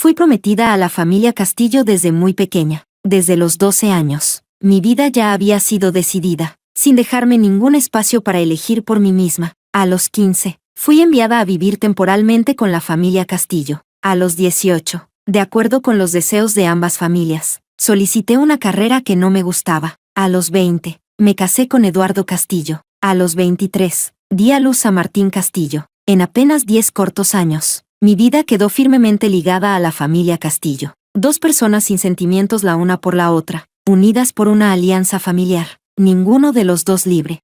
Fui prometida a la familia Castillo desde muy pequeña, desde los 12 años. Mi vida ya había sido decidida, sin dejarme ningún espacio para elegir por mí misma. A los 15, fui enviada a vivir temporalmente con la familia Castillo. A los 18, de acuerdo con los deseos de ambas familias, solicité una carrera que no me gustaba. A los 20, me casé con Eduardo Castillo. A los 23, di a luz a Martín Castillo. En apenas 10 cortos años, mi vida quedó firmemente ligada a la familia Castillo. Dos personas sin sentimientos la una por la otra, unidas por una alianza familiar, ninguno de los dos libre.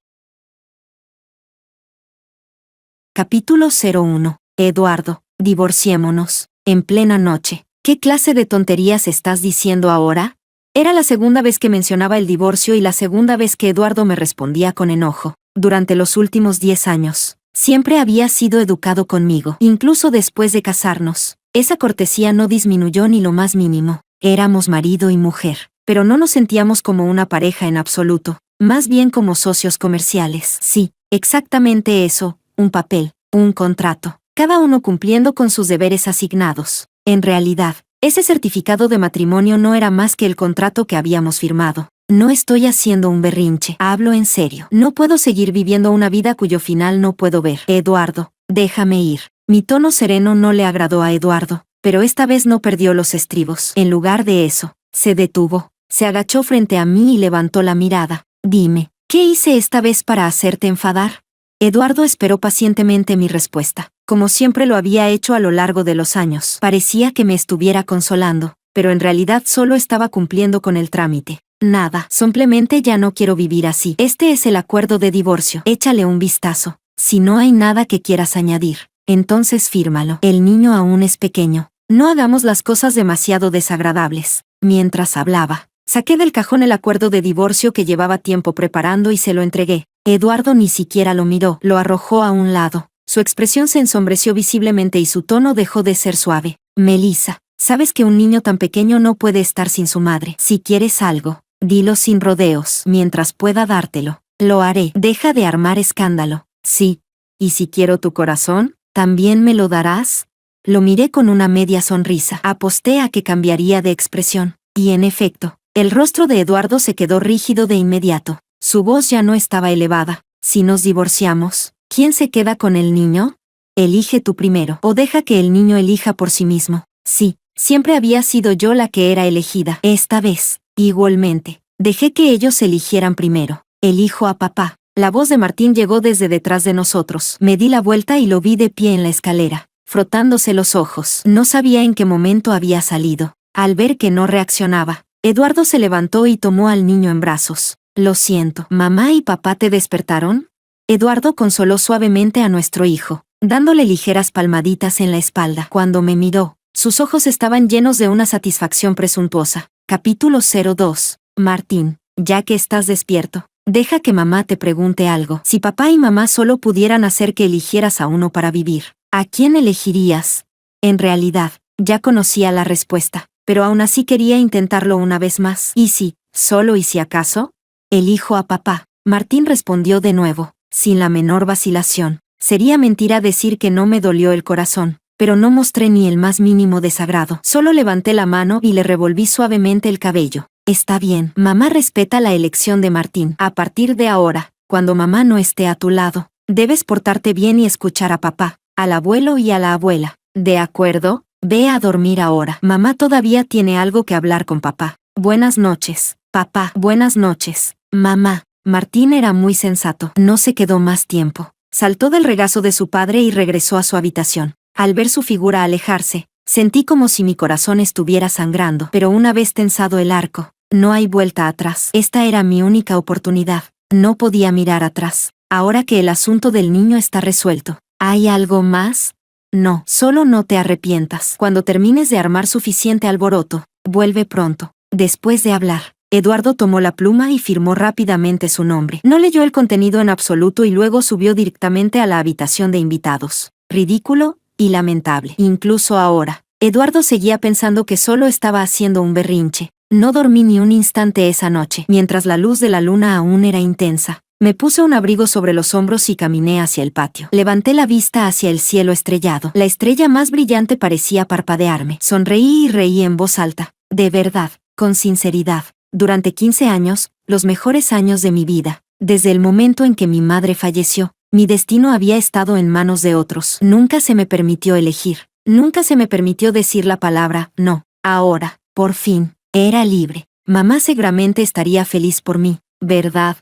Capítulo 01. Eduardo, divorciémonos. En plena noche. ¿Qué clase de tonterías estás diciendo ahora? Era la segunda vez que mencionaba el divorcio y la segunda vez que Eduardo me respondía con enojo. Durante los últimos 10 años, siempre había sido educado conmigo, incluso después de casarnos. Esa cortesía no disminuyó ni lo más mínimo. Éramos marido y mujer, pero no nos sentíamos como una pareja en absoluto, más bien como socios comerciales. Sí, exactamente eso, un papel, un contrato, cada uno cumpliendo con sus deberes asignados. En realidad, ese certificado de matrimonio no era más que el contrato que habíamos firmado. No estoy haciendo un berrinche, hablo en serio. No puedo seguir viviendo una vida cuyo final no puedo ver. Eduardo, déjame ir. Mi tono sereno no le agradó a Eduardo, pero esta vez no perdió los estribos. En lugar de eso, se detuvo, se agachó frente a mí y levantó la mirada. Dime, ¿qué hice esta vez para hacerte enfadar? Eduardo esperó pacientemente mi respuesta, como siempre lo había hecho a lo largo de los años. Parecía que me estuviera consolando, pero en realidad solo estaba cumpliendo con el trámite. Nada, simplemente ya no quiero vivir así. Este es el acuerdo de divorcio. Échale un vistazo. Si no hay nada que quieras añadir, entonces fírmalo. El niño aún es pequeño. No hagamos las cosas demasiado desagradables. Mientras hablaba, saqué del cajón el acuerdo de divorcio que llevaba tiempo preparando y se lo entregué. Eduardo ni siquiera lo miró, lo arrojó a un lado. Su expresión se ensombreció visiblemente y su tono dejó de ser suave. Melissa, sabes que un niño tan pequeño no puede estar sin su madre. Si quieres algo, dilo sin rodeos. Mientras pueda dártelo, lo haré. Deja de armar escándalo. Sí. ¿Y si quiero tu corazón, también me lo darás? Lo miré con una media sonrisa. Aposté a que cambiaría de expresión. Y en efecto, el rostro de Eduardo se quedó rígido de inmediato. Su voz ya no estaba elevada. Si nos divorciamos, ¿quién se queda con el niño? Elige tú primero, o deja que el niño elija por sí mismo. Sí, siempre había sido yo la que era elegida. Esta vez, igualmente, dejé que ellos eligieran primero. Elijo a papá. La voz de Martín llegó desde detrás de nosotros. Me di la vuelta y lo vi de pie en la escalera, frotándose los ojos. No sabía en qué momento había salido. Al ver que no reaccionaba, Eduardo se levantó y tomó al niño en brazos. Lo siento, ¿mamá y papá te despertaron? Eduardo consoló suavemente a nuestro hijo, dándole ligeras palmaditas en la espalda. Cuando me miró, sus ojos estaban llenos de una satisfacción presuntuosa. Capítulo 02. Martín, ya que estás despierto, deja que mamá te pregunte algo. Si papá y mamá solo pudieran hacer que eligieras a uno para vivir, ¿a quién elegirías? En realidad, ya conocía la respuesta, pero aún así quería intentarlo una vez más. ¿Y si, solo y si acaso? Elijo a papá. Martín respondió de nuevo, sin la menor vacilación. Sería mentira decir que no me dolió el corazón, pero no mostré ni el más mínimo desagrado. Solo levanté la mano y le revolví suavemente el cabello. Está bien, mamá respeta la elección de Martín. A partir de ahora, cuando mamá no esté a tu lado, debes portarte bien y escuchar a papá, al abuelo y a la abuela. ¿De acuerdo? Ve a dormir ahora. Mamá todavía tiene algo que hablar con papá. Buenas noches, papá. Buenas noches, mamá. Martín era muy sensato. No se quedó más tiempo. Saltó del regazo de su padre y regresó a su habitación. Al ver su figura alejarse, sentí como si mi corazón estuviera sangrando. Pero una vez tensado el arco, no hay vuelta atrás. Esta era mi única oportunidad. No podía mirar atrás. Ahora que el asunto del niño está resuelto, ¿hay algo más? No, solo no te arrepientas. Cuando termines de armar suficiente alboroto, vuelve pronto. Después de hablar, Eduardo tomó la pluma y firmó rápidamente su nombre. No leyó el contenido en absoluto y luego subió directamente a la habitación de invitados. Ridículo y lamentable. Incluso ahora, Eduardo seguía pensando que solo estaba haciendo un berrinche. No dormí ni un instante esa noche. Mientras la luz de la luna aún era intensa, Me puse un abrigo sobre los hombros y caminé hacia el patio. Levanté la vista hacia el cielo estrellado. La estrella más brillante parecía parpadearme. Sonreí y reí en voz alta. De verdad, con sinceridad. Durante 15 años, los mejores años de mi vida, desde el momento en que mi madre falleció, mi destino había estado en manos de otros. Nunca se me permitió elegir. Nunca se me permitió decir la palabra no. Ahora, por fin, era libre. Mamá seguramente estaría feliz por mí, ¿verdad?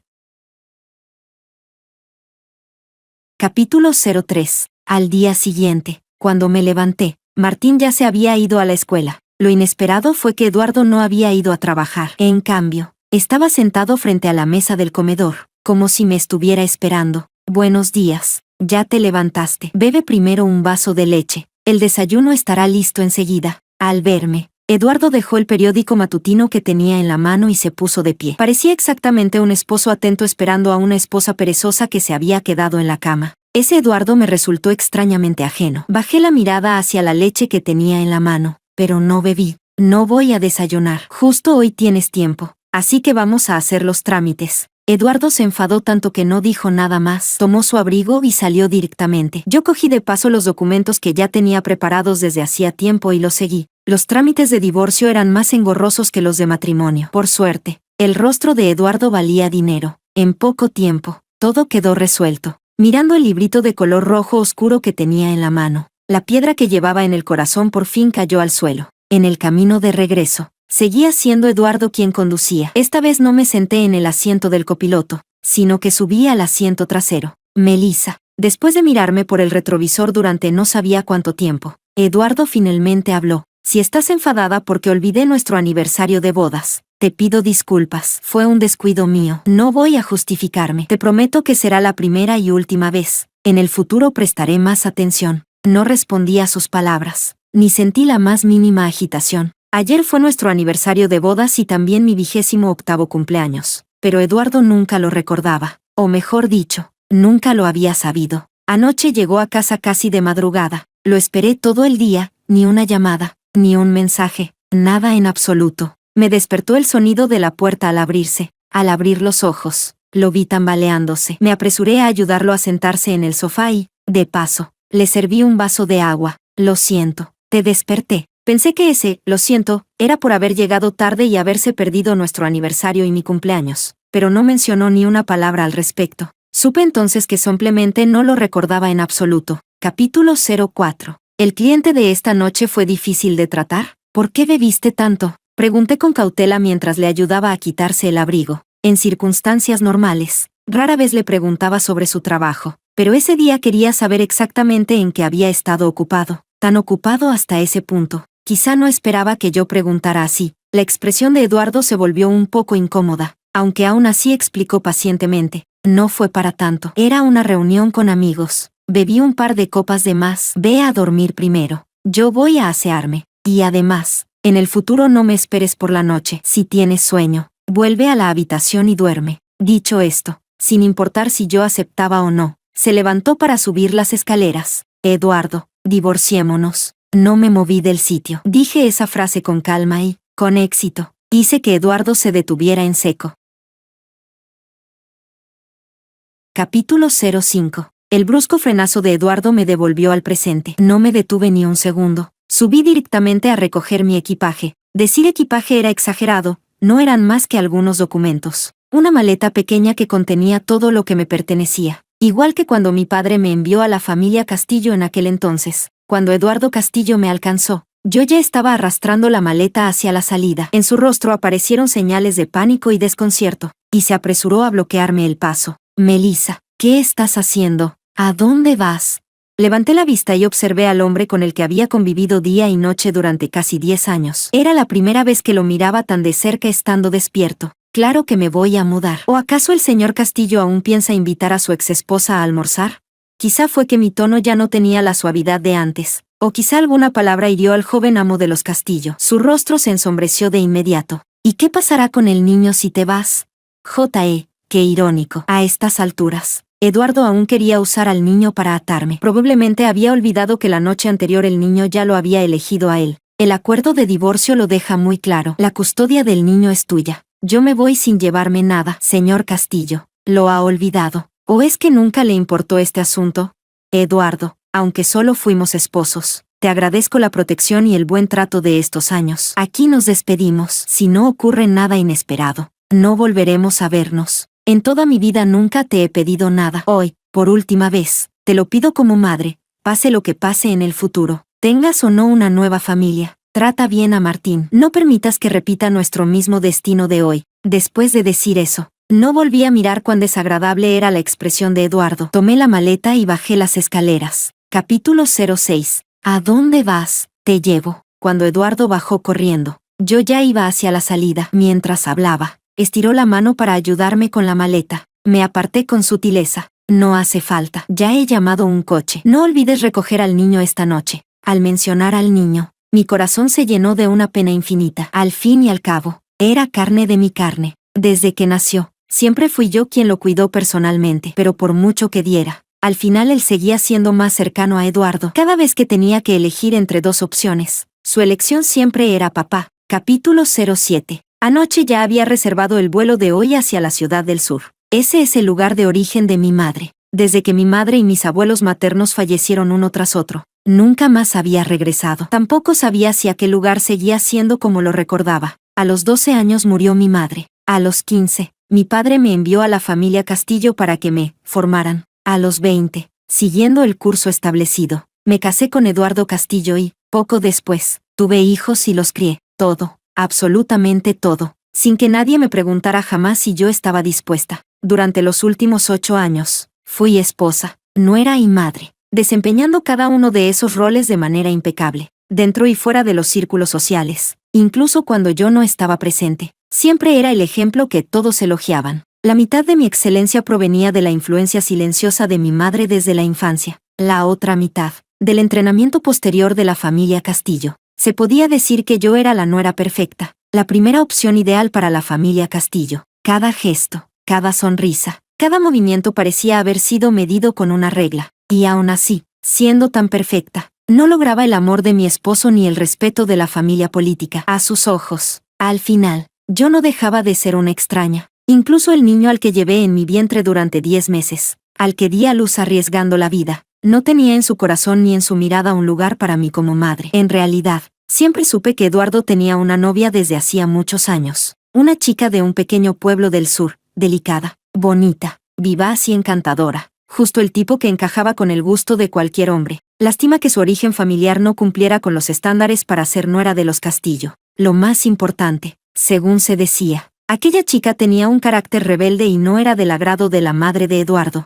Capítulo 03. Al día siguiente, cuando me levanté, Martín ya se había ido a la escuela. Lo inesperado fue que Eduardo no había ido a trabajar. En cambio, estaba sentado frente a la mesa del comedor, como si me estuviera esperando. Buenos días. Ya te levantaste. Bebe primero un vaso de leche. El desayuno estará listo enseguida. Al verme, Eduardo dejó el periódico matutino que tenía en la mano y se puso de pie. Parecía exactamente un esposo atento esperando a una esposa perezosa que se había quedado en la cama. Ese Eduardo me resultó extrañamente ajeno. Bajé la mirada hacia la leche que tenía en la mano, pero no bebí. No voy a desayunar. Justo hoy tienes tiempo, así que vamos a hacer los trámites. Eduardo se enfadó tanto que no dijo nada más. Tomó su abrigo y salió directamente. Yo cogí de paso los documentos que ya tenía preparados desde hacía tiempo y los seguí. Los trámites de divorcio eran más engorrosos que los de matrimonio. Por suerte, el rostro de Eduardo valía dinero. En poco tiempo, todo quedó resuelto. Mirando el librito de color rojo oscuro que tenía en la mano, la piedra que llevaba en el corazón por fin cayó al suelo. En el camino de regreso, seguía siendo Eduardo quien conducía. Esta vez no me senté en el asiento del copiloto, sino que subí al asiento trasero. Melissa, después de mirarme por el retrovisor durante no sabía cuánto tiempo, Eduardo finalmente habló. Si estás enfadada porque olvidé nuestro aniversario de bodas, te pido disculpas. Fue un descuido mío. No voy a justificarme. Te prometo que será la primera y última vez. En el futuro prestaré más atención. No respondí a sus palabras, ni sentí la más mínima agitación. Ayer fue nuestro aniversario de bodas y también mi 28º cumpleaños, pero Eduardo nunca lo recordaba, o mejor dicho, nunca lo había sabido. Anoche llegó a casa casi de madrugada. Lo esperé todo el día, ni una llamada, ni un mensaje, nada en absoluto. Me despertó el sonido de la puerta al abrirse. Al abrir los ojos, lo vi tambaleándose. Me apresuré a ayudarlo a sentarse en el sofá y, de paso, le serví un vaso de agua. Lo siento, te desperté. Pensé que ese, lo siento, era por haber llegado tarde y haberse perdido nuestro aniversario y mi cumpleaños, pero no mencionó ni una palabra al respecto. Supe entonces que simplemente no lo recordaba en absoluto. Capítulo 04. ¿El cliente de esta noche fue difícil de tratar? ¿Por qué bebiste tanto? Pregunté con cautela mientras le ayudaba a quitarse el abrigo. En circunstancias normales, rara vez le preguntaba sobre su trabajo, pero ese día quería saber exactamente en qué había estado ocupado, tan ocupado hasta ese punto. Quizá no esperaba que yo preguntara así. La expresión de Eduardo se volvió un poco incómoda, aunque aún así explicó pacientemente. No fue para tanto. Era una reunión con amigos. Bebí un par de copas de más. Ve a dormir primero. Yo voy a asearme. Y además, en el futuro no me esperes por la noche. Si tienes sueño, vuelve a la habitación y duerme. Dicho esto, sin importar si yo aceptaba o no, se levantó para subir las escaleras. Eduardo, divorciémonos. No me moví del sitio. Dije esa frase con calma y, con éxito, hice que Eduardo se detuviera en seco. Capítulo 05. El brusco frenazo de Eduardo me devolvió al presente. No me detuve ni un segundo. Subí directamente a recoger mi equipaje. Decir equipaje era exagerado, no eran más que algunos documentos. Una maleta pequeña que contenía todo lo que me pertenecía. Igual que cuando mi padre me envió a la familia Castillo en aquel entonces. Cuando Eduardo Castillo me alcanzó, yo ya estaba arrastrando la maleta hacia la salida. En su rostro aparecieron señales de pánico y desconcierto, y se apresuró a bloquearme el paso. Melissa, ¿qué estás haciendo? ¿A dónde vas? Levanté la vista y observé al hombre con el que había convivido día y noche durante casi 10 años. Era la primera vez que lo miraba tan de cerca estando despierto. Claro que me voy a mudar. ¿O acaso el señor Castillo aún piensa invitar a su exesposa a almorzar? Quizá fue que mi tono ya no tenía la suavidad de antes, o quizá alguna palabra hirió al joven amo de los Castillo. Su rostro se ensombreció de inmediato. ¿Y qué pasará con el niño si te vas? Qué irónico. A estas alturas, Eduardo aún quería usar al niño para atarme. Probablemente había olvidado que la noche anterior el niño ya lo había elegido a él. El acuerdo de divorcio lo deja muy claro. La custodia del niño es tuya. Yo me voy sin llevarme nada, señor Castillo. ¿Lo ha olvidado? ¿O es que nunca le importó este asunto? Eduardo, aunque solo fuimos esposos, te agradezco la protección y el buen trato de estos años. Aquí nos despedimos. Si no ocurre nada inesperado, no volveremos a vernos. En toda mi vida nunca te he pedido nada. Hoy, por última vez, te lo pido como madre, pase lo que pase en el futuro, tengas o no una nueva familia. Trata bien a Martín. No permitas que repita nuestro mismo destino de hoy. Después de decir eso, no volví a mirar cuán desagradable era la expresión de Eduardo. Tomé la maleta y bajé las escaleras. Capítulo 06. ¿A dónde vas? Te llevo. Cuando Eduardo bajó corriendo, yo ya iba hacia la salida. Mientras hablaba, estiró la mano para ayudarme con la maleta. Me aparté con sutileza. No hace falta. Ya he llamado un coche. No olvides recoger al niño esta noche. Al mencionar al niño, mi corazón se llenó de una pena infinita. Al fin y al cabo, era carne de mi carne. Desde que nació, siempre fui yo quien lo cuidó personalmente, pero por mucho que diera, al final él seguía siendo más cercano a Eduardo. Cada vez que tenía que elegir entre dos opciones, su elección siempre era papá. Capítulo 07. Anoche ya había reservado el vuelo de hoy hacia la ciudad del sur. Ese es el lugar de origen de mi madre. Desde que mi madre y mis abuelos maternos fallecieron uno tras otro, nunca más había regresado. Tampoco sabía si aquel lugar seguía siendo como lo recordaba. A los 12 años murió mi madre. A los 15, mi padre me envió a la familia Castillo para que me formaran. A los 20, siguiendo el curso establecido, me casé con Eduardo Castillo y, poco después, tuve hijos y los crié. Todo, absolutamente todo, sin que nadie me preguntara jamás si yo estaba dispuesta. Durante los últimos 8 años, fui esposa, nuera y madre, desempeñando cada uno de esos roles de manera impecable, dentro y fuera de los círculos sociales, incluso cuando yo no estaba presente. Siempre era el ejemplo que todos elogiaban. La mitad de mi excelencia provenía de la influencia silenciosa de mi madre desde la infancia, la otra mitad, del entrenamiento posterior de la familia Castillo. Se podía decir que yo era la nuera perfecta, la primera opción ideal para la familia Castillo. Cada gesto, cada sonrisa, cada movimiento parecía haber sido medido con una regla, y aún así, siendo tan perfecta, no lograba el amor de mi esposo ni el respeto de la familia política. A sus ojos, al final, yo no dejaba de ser una extraña. Incluso el niño al que llevé en mi vientre durante 10 meses, al que di a luz arriesgando la vida, no tenía en su corazón ni en su mirada un lugar para mí como madre. En realidad, siempre supe que Eduardo tenía una novia desde hacía muchos años. Una chica de un pequeño pueblo del sur, delicada, bonita, vivaz y encantadora. Justo el tipo que encajaba con el gusto de cualquier hombre. Lástima que su origen familiar no cumpliera con los estándares para ser nuera de los Castillo. Lo más importante, según se decía, aquella chica tenía un carácter rebelde y no era del agrado de la madre de Eduardo.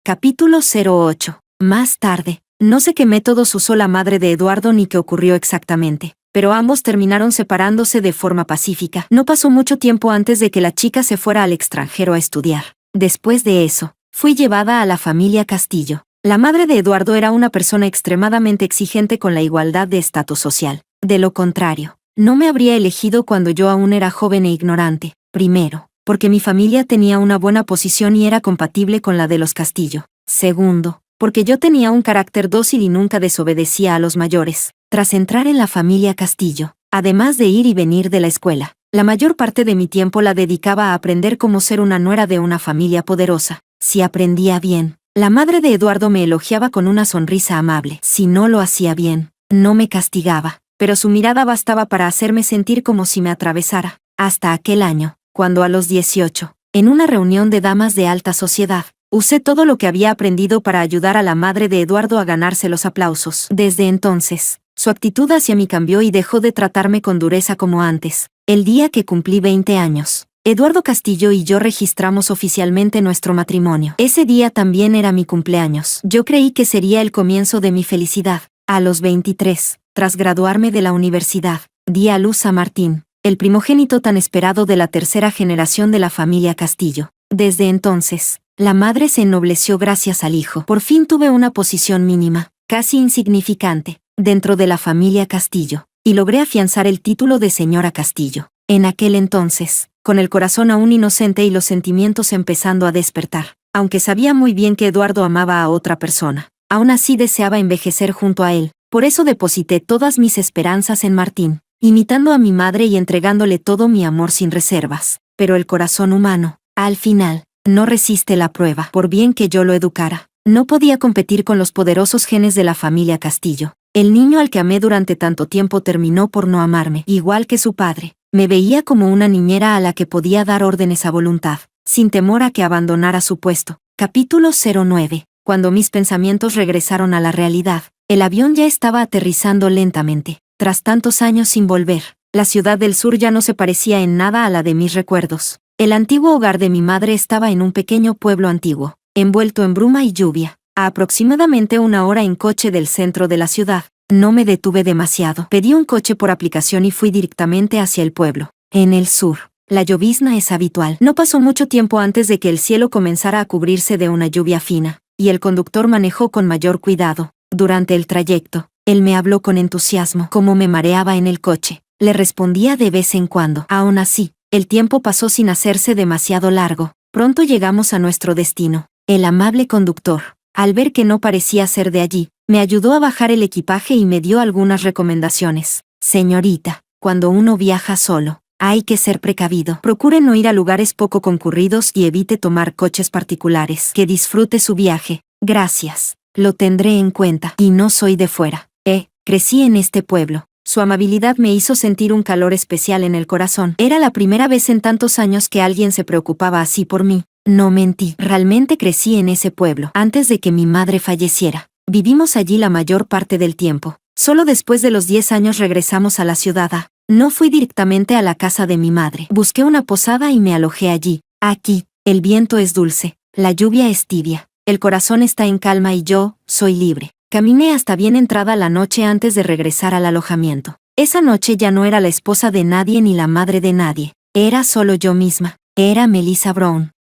Capítulo 08. Más tarde, no sé qué métodos usó la madre de Eduardo ni qué ocurrió exactamente, pero ambos terminaron separándose de forma pacífica. No pasó mucho tiempo antes de que la chica se fuera al extranjero a estudiar. Después de eso, fui llevada a la familia Castillo. La madre de Eduardo era una persona extremadamente exigente con la igualdad de estatus social. De lo contrario, no me habría elegido cuando yo aún era joven e ignorante. Primero, porque mi familia tenía una buena posición y era compatible con la de los Castillo. Segundo, porque yo tenía un carácter dócil y nunca desobedecía a los mayores. Tras entrar en la familia Castillo, además de ir y venir de la escuela, la mayor parte de mi tiempo la dedicaba a aprender cómo ser una nuera de una familia poderosa. Si aprendía bien, la madre de Eduardo me elogiaba con una sonrisa amable. Si no lo hacía bien, no me castigaba, pero su mirada bastaba para hacerme sentir como si me atravesara. Hasta aquel año, cuando a los 18, en una reunión de damas de alta sociedad, usé todo lo que había aprendido para ayudar a la madre de Eduardo a ganarse los aplausos. Desde entonces, su actitud hacia mí cambió y dejó de tratarme con dureza como antes. El día que cumplí 20 años, Eduardo Castillo y yo registramos oficialmente nuestro matrimonio. Ese día también era mi cumpleaños. Yo creí que sería el comienzo de mi felicidad. A los 23, tras graduarme de la universidad, di a luz a Martín, el primogénito tan esperado de la tercera generación de la familia Castillo. Desde entonces, la madre se ennobleció gracias al hijo. Por fin tuve una posición mínima, casi insignificante, dentro de la familia Castillo, y logré afianzar el título de señora Castillo. En aquel entonces, con el corazón aún inocente y los sentimientos empezando a despertar, aunque sabía muy bien que Eduardo amaba a otra persona, aún así deseaba envejecer junto a él. Por eso deposité todas mis esperanzas en Martín, imitando a mi madre y entregándole todo mi amor sin reservas. pero el corazón humano, al final, no resiste la prueba, por bien que yo lo educara. No podía competir con los poderosos genes de la familia Castillo. El niño al que amé durante tanto tiempo terminó por no amarme, igual que su padre. Me veía como una niñera a la que podía dar órdenes a voluntad, sin temor a que abandonara su puesto. Capítulo 09. Cuando mis pensamientos regresaron a la realidad, el avión ya estaba aterrizando lentamente. Tras tantos años sin volver, la ciudad del sur ya no se parecía en nada a la de mis recuerdos. El antiguo hogar de mi madre estaba en un pequeño pueblo antiguo, envuelto en bruma y lluvia, a aproximadamente 1 hora en coche del centro de la ciudad. No me detuve demasiado. Pedí un coche por aplicación y fui directamente hacia el pueblo. En el sur, la llovizna es habitual. No pasó mucho tiempo antes de que el cielo comenzara a cubrirse de una lluvia fina, y el conductor manejó con mayor cuidado. Durante el trayecto, él me habló con entusiasmo. Como me mareaba en el coche, le respondía de vez en cuando. Aún así, el tiempo pasó sin hacerse demasiado largo. Pronto llegamos a nuestro destino. El amable conductor, al ver que no parecía ser de allí, me ayudó a bajar el equipaje y me dio algunas recomendaciones. Señorita, cuando uno viaja solo, hay que ser precavido. Procure no ir a lugares poco concurridos y evite tomar coches particulares. Que disfrute su viaje. Gracias. Lo tendré en cuenta. Y no soy de fuera. Crecí en este pueblo. Su amabilidad me hizo sentir un calor especial en el corazón. Era la primera vez en tantos años que alguien se preocupaba así por mí. No mentí. Realmente crecí en ese pueblo antes de que mi madre falleciera. Vivimos allí la mayor parte del tiempo. Solo después de los 10 años regresamos a la ciudad. No fui directamente a la casa de mi madre. Busqué una posada y me alojé allí. Aquí, el viento es dulce, la lluvia es tibia, el corazón está en calma y yo, soy libre. Caminé hasta bien entrada la noche antes de regresar al alojamiento. Esa noche ya no era la esposa de nadie ni la madre de nadie. Era solo yo misma. Era Melissa Brown.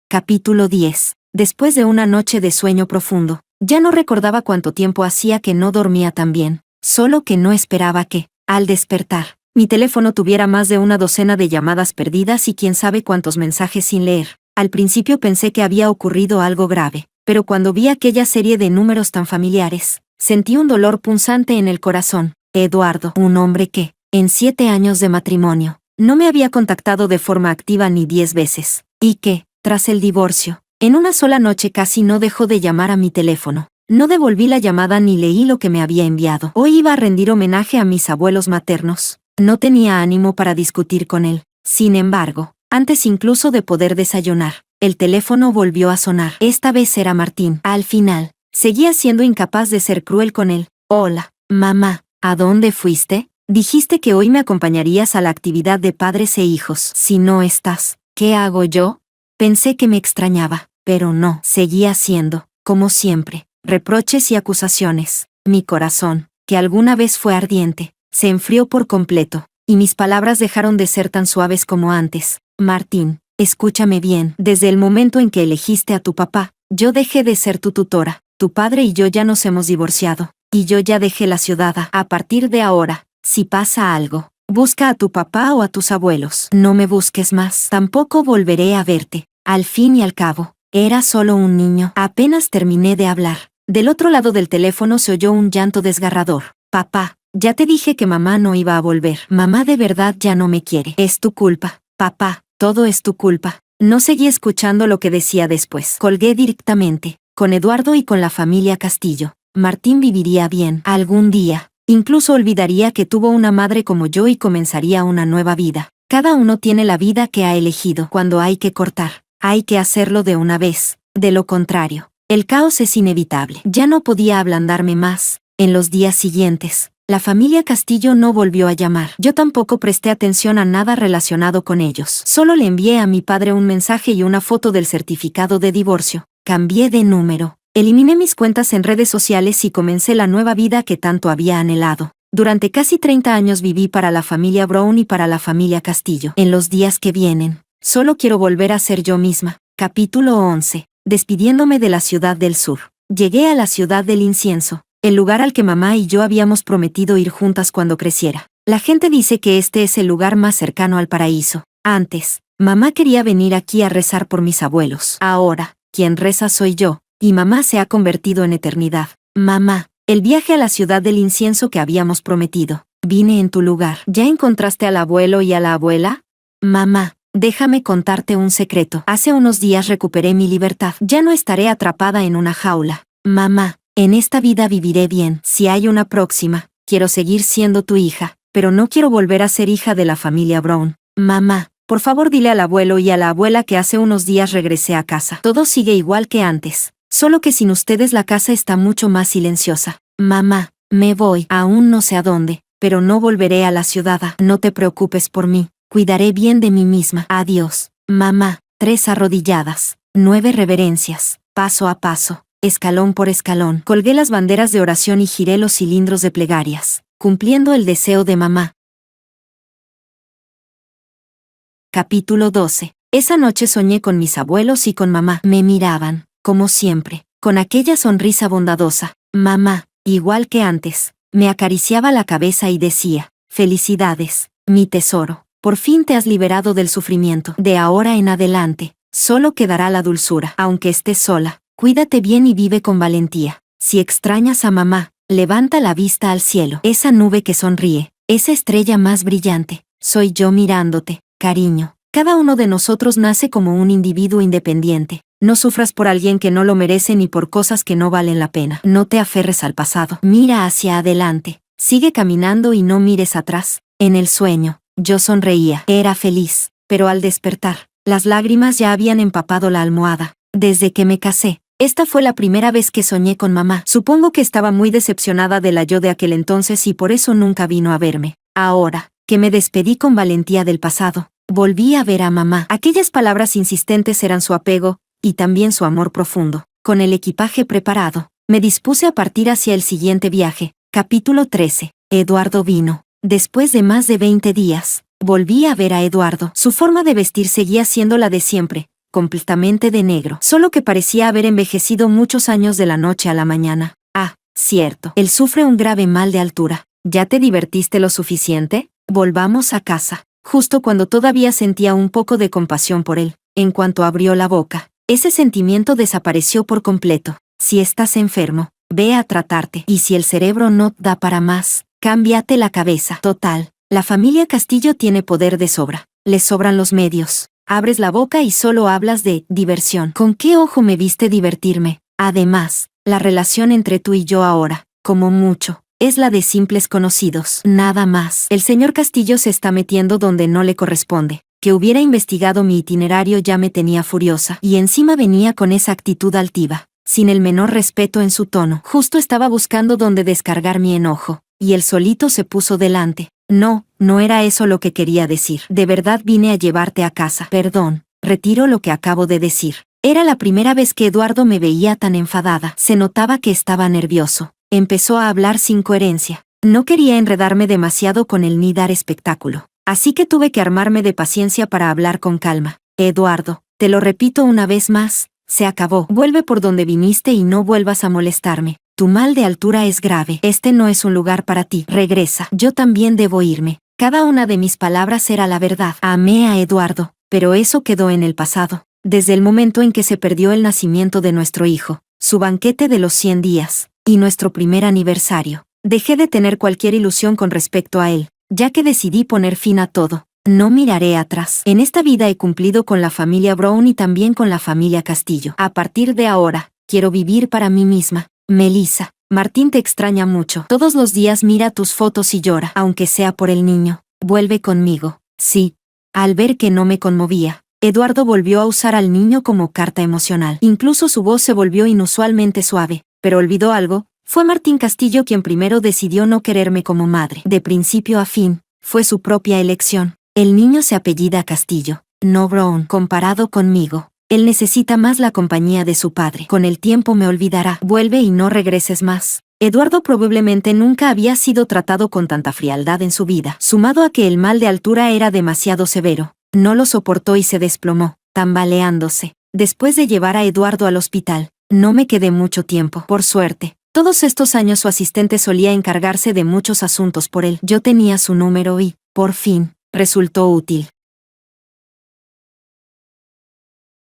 Capítulo 10. Después de una noche de sueño profundo, ya no recordaba cuánto tiempo hacía que no dormía tan bien, solo que no esperaba que, al despertar, mi teléfono tuviera más de una docena de llamadas perdidas y quién sabe cuántos mensajes sin leer. Al principio pensé que había ocurrido algo grave, pero cuando vi aquella serie de números tan familiares, sentí un dolor punzante en el corazón. Eduardo, un hombre que, en 7 años de matrimonio, no me había contactado de forma activa ni 10 veces, y que, tras el divorcio, en una sola noche casi no dejó de llamar a mi teléfono. No devolví la llamada ni leí lo que me había enviado. Hoy iba a rendir homenaje a mis abuelos maternos. No tenía ánimo para discutir con él. Sin embargo, antes incluso de poder desayunar, el teléfono volvió a sonar. Esta vez era Martín. Al final, seguía siendo incapaz de ser cruel con él. Hola, mamá, ¿a dónde fuiste? Dijiste que hoy me acompañarías a la actividad de padres e hijos. Si no estás, ¿qué hago yo? Pensé que me extrañaba, pero no. Seguía siendo, como siempre, reproches y acusaciones. Mi corazón, que alguna vez fue ardiente, se enfrió por completo, y mis palabras dejaron de ser tan suaves como antes. Martín, escúchame bien. Desde el momento en que elegiste a tu papá, yo dejé de ser tu tutora. Tu padre y yo ya nos hemos divorciado, y yo ya dejé la ciudad. A partir de ahora, si pasa algo, busca a tu papá o a tus abuelos. No me busques más. Tampoco volveré a verte. Al fin y al cabo, era solo un niño. Apenas terminé de hablar. Del otro lado del teléfono se oyó un llanto desgarrador. Papá, ya te dije que mamá no iba a volver. Mamá de verdad ya no me quiere. Es tu culpa, papá, todo es tu culpa. No seguí escuchando lo que decía después. Colgué directamente. Con Eduardo y con la familia Castillo, Martín viviría bien. Algún día, incluso olvidaría que tuvo una madre como yo y comenzaría una nueva vida. Cada uno tiene la vida que ha elegido. Cuando hay que cortar, hay que hacerlo de una vez. De lo contrario, el caos es inevitable. Ya no podía ablandarme más. En los días siguientes, la familia Castillo no volvió a llamar. Yo tampoco presté atención a nada relacionado con ellos. Solo le envié a mi padre un mensaje y una foto del certificado de divorcio. Cambié de número. Eliminé mis cuentas en redes sociales y comencé la nueva vida que tanto había anhelado. Durante casi 30 años viví para la familia Brown y para la familia Castillo. En los días que vienen, solo quiero volver a ser yo misma. Capítulo 11. Despidiéndome de la ciudad del sur. Llegué a la ciudad del incienso, el lugar al que mamá y yo habíamos prometido ir juntas cuando creciera. La gente dice que este es el lugar más cercano al paraíso. Antes, mamá quería venir aquí a rezar por mis abuelos. Ahora, quien reza soy yo, y mamá se ha convertido en eternidad. Mamá, el viaje a la ciudad del incienso que habíamos prometido. Vine en tu lugar. ¿Ya encontraste al abuelo y a la abuela? Mamá, déjame contarte un secreto. Hace unos días recuperé mi libertad. Ya no estaré atrapada en una jaula. Mamá, en esta vida viviré bien. Si hay una próxima, quiero seguir siendo tu hija, pero no quiero volver a ser hija de la familia Brown. Mamá, por favor dile al abuelo y a la abuela que hace unos días regresé a casa. Todo sigue igual que antes, solo que sin ustedes la casa está mucho más silenciosa. Mamá, me voy, aún no sé a dónde, pero no volveré a la ciudad. No te preocupes por mí, cuidaré bien de mí misma. Adiós. Mamá, 3 arrodilladas, 9 reverencias, paso a paso, escalón por escalón. Colgué las banderas de oración y giré los cilindros de plegarias, cumpliendo el deseo de mamá. Capítulo 12. Esa noche soñé con mis abuelos y con mamá. Me miraban, como siempre, con aquella sonrisa bondadosa. Mamá, igual que antes, me acariciaba la cabeza y decía, felicidades, mi tesoro, por fin te has liberado del sufrimiento. De ahora en adelante, solo quedará la dulzura. Aunque estés sola, cuídate bien y vive con valentía. Si extrañas a mamá, levanta la vista al cielo. Esa nube que sonríe, esa estrella más brillante, soy yo mirándote. Cariño, cada uno de nosotros nace como un individuo independiente. No sufras por alguien que no lo merece ni por cosas que no valen la pena. No te aferres al pasado. Mira hacia adelante. Sigue caminando y no mires atrás. En el sueño, yo sonreía. Era feliz, pero al despertar, las lágrimas ya habían empapado la almohada. Desde que me casé, esta fue la primera vez que soñé con mamá. Supongo que estaba muy decepcionada de la yo de aquel entonces y por eso nunca vino a verme. Ahora, que me despedí con valentía del pasado, volví a ver a mamá. Aquellas palabras insistentes eran su apego, y también su amor profundo. Con el equipaje preparado, me dispuse a partir hacia el siguiente viaje. Capítulo 13. Eduardo vino. Después de más de 20 días, volví a ver a Eduardo. Su forma de vestir seguía siendo la de siempre, completamente de negro, solo que parecía haber envejecido muchos años de la noche a la mañana. Ah, cierto, él sufre un grave mal de altura. ¿Ya te divertiste lo suficiente? Volvamos a casa. Justo cuando todavía sentía un poco de compasión por él, en cuanto abrió la boca, ese sentimiento desapareció por completo. Si estás enfermo, ve a tratarte. Y si el cerebro no da para más, cámbiate la cabeza. Total, la familia Castillo tiene poder de sobra. Les sobran los medios. Abres la boca y solo hablas de diversión. ¿Con qué ojo me viste divertirme? Además, la relación entre tú y yo ahora, como mucho, es la de simples conocidos. Nada más. El señor Castillo se está metiendo donde no le corresponde. Que hubiera investigado mi itinerario ya me tenía furiosa. Y encima venía con esa actitud altiva, sin el menor respeto en su tono. Justo estaba buscando dónde descargar mi enojo, y él solito se puso delante. No, no era eso lo que quería decir. De verdad vine a llevarte a casa. Perdón, retiro lo que acabo de decir. Era la primera vez que Eduardo me veía tan enfadada. Se notaba que estaba nervioso. Empezó a hablar sin coherencia. No quería enredarme demasiado con él ni dar espectáculo. Así que tuve que armarme de paciencia para hablar con calma. Eduardo, te lo repito una vez más, se acabó. Vuelve por donde viniste y no vuelvas a molestarme. Tu mal de altura es grave. Este no es un lugar para ti. Regresa. Yo también debo irme. Cada una de mis palabras era la verdad. Amé a Eduardo, pero eso quedó en el pasado. Desde el momento en que se perdió el nacimiento de nuestro hijo, su banquete de los 100 días, y nuestro primer aniversario, dejé de tener cualquier ilusión con respecto a él, ya que decidí poner fin a todo. No miraré atrás. En esta vida he cumplido con la familia Brown y también con la familia Castillo. A partir de ahora, quiero vivir para mí misma. Melissa, Martín te extraña mucho. Todos los días mira tus fotos y llora. Aunque sea por el niño, vuelve conmigo. Sí. Al ver que no me conmovía, Eduardo volvió a usar al niño como carta emocional. Incluso su voz se volvió inusualmente suave. Pero olvidó algo. Fue Martín Castillo quien primero decidió no quererme como madre. De principio a fin, fue su propia elección. El niño se apellida Castillo, no Brown. Comparado conmigo, él necesita más la compañía de su padre. Con el tiempo me olvidará. Vuelve y no regreses más. Eduardo probablemente nunca había sido tratado con tanta frialdad en su vida. Sumado a que el mal de altura era demasiado severo, no lo soportó y se desplomó, tambaleándose. Después de llevar a Eduardo al hospital, no me quedé mucho tiempo. Por suerte, todos estos años su asistente solía encargarse de muchos asuntos por él. Yo tenía su número y, por fin, resultó útil.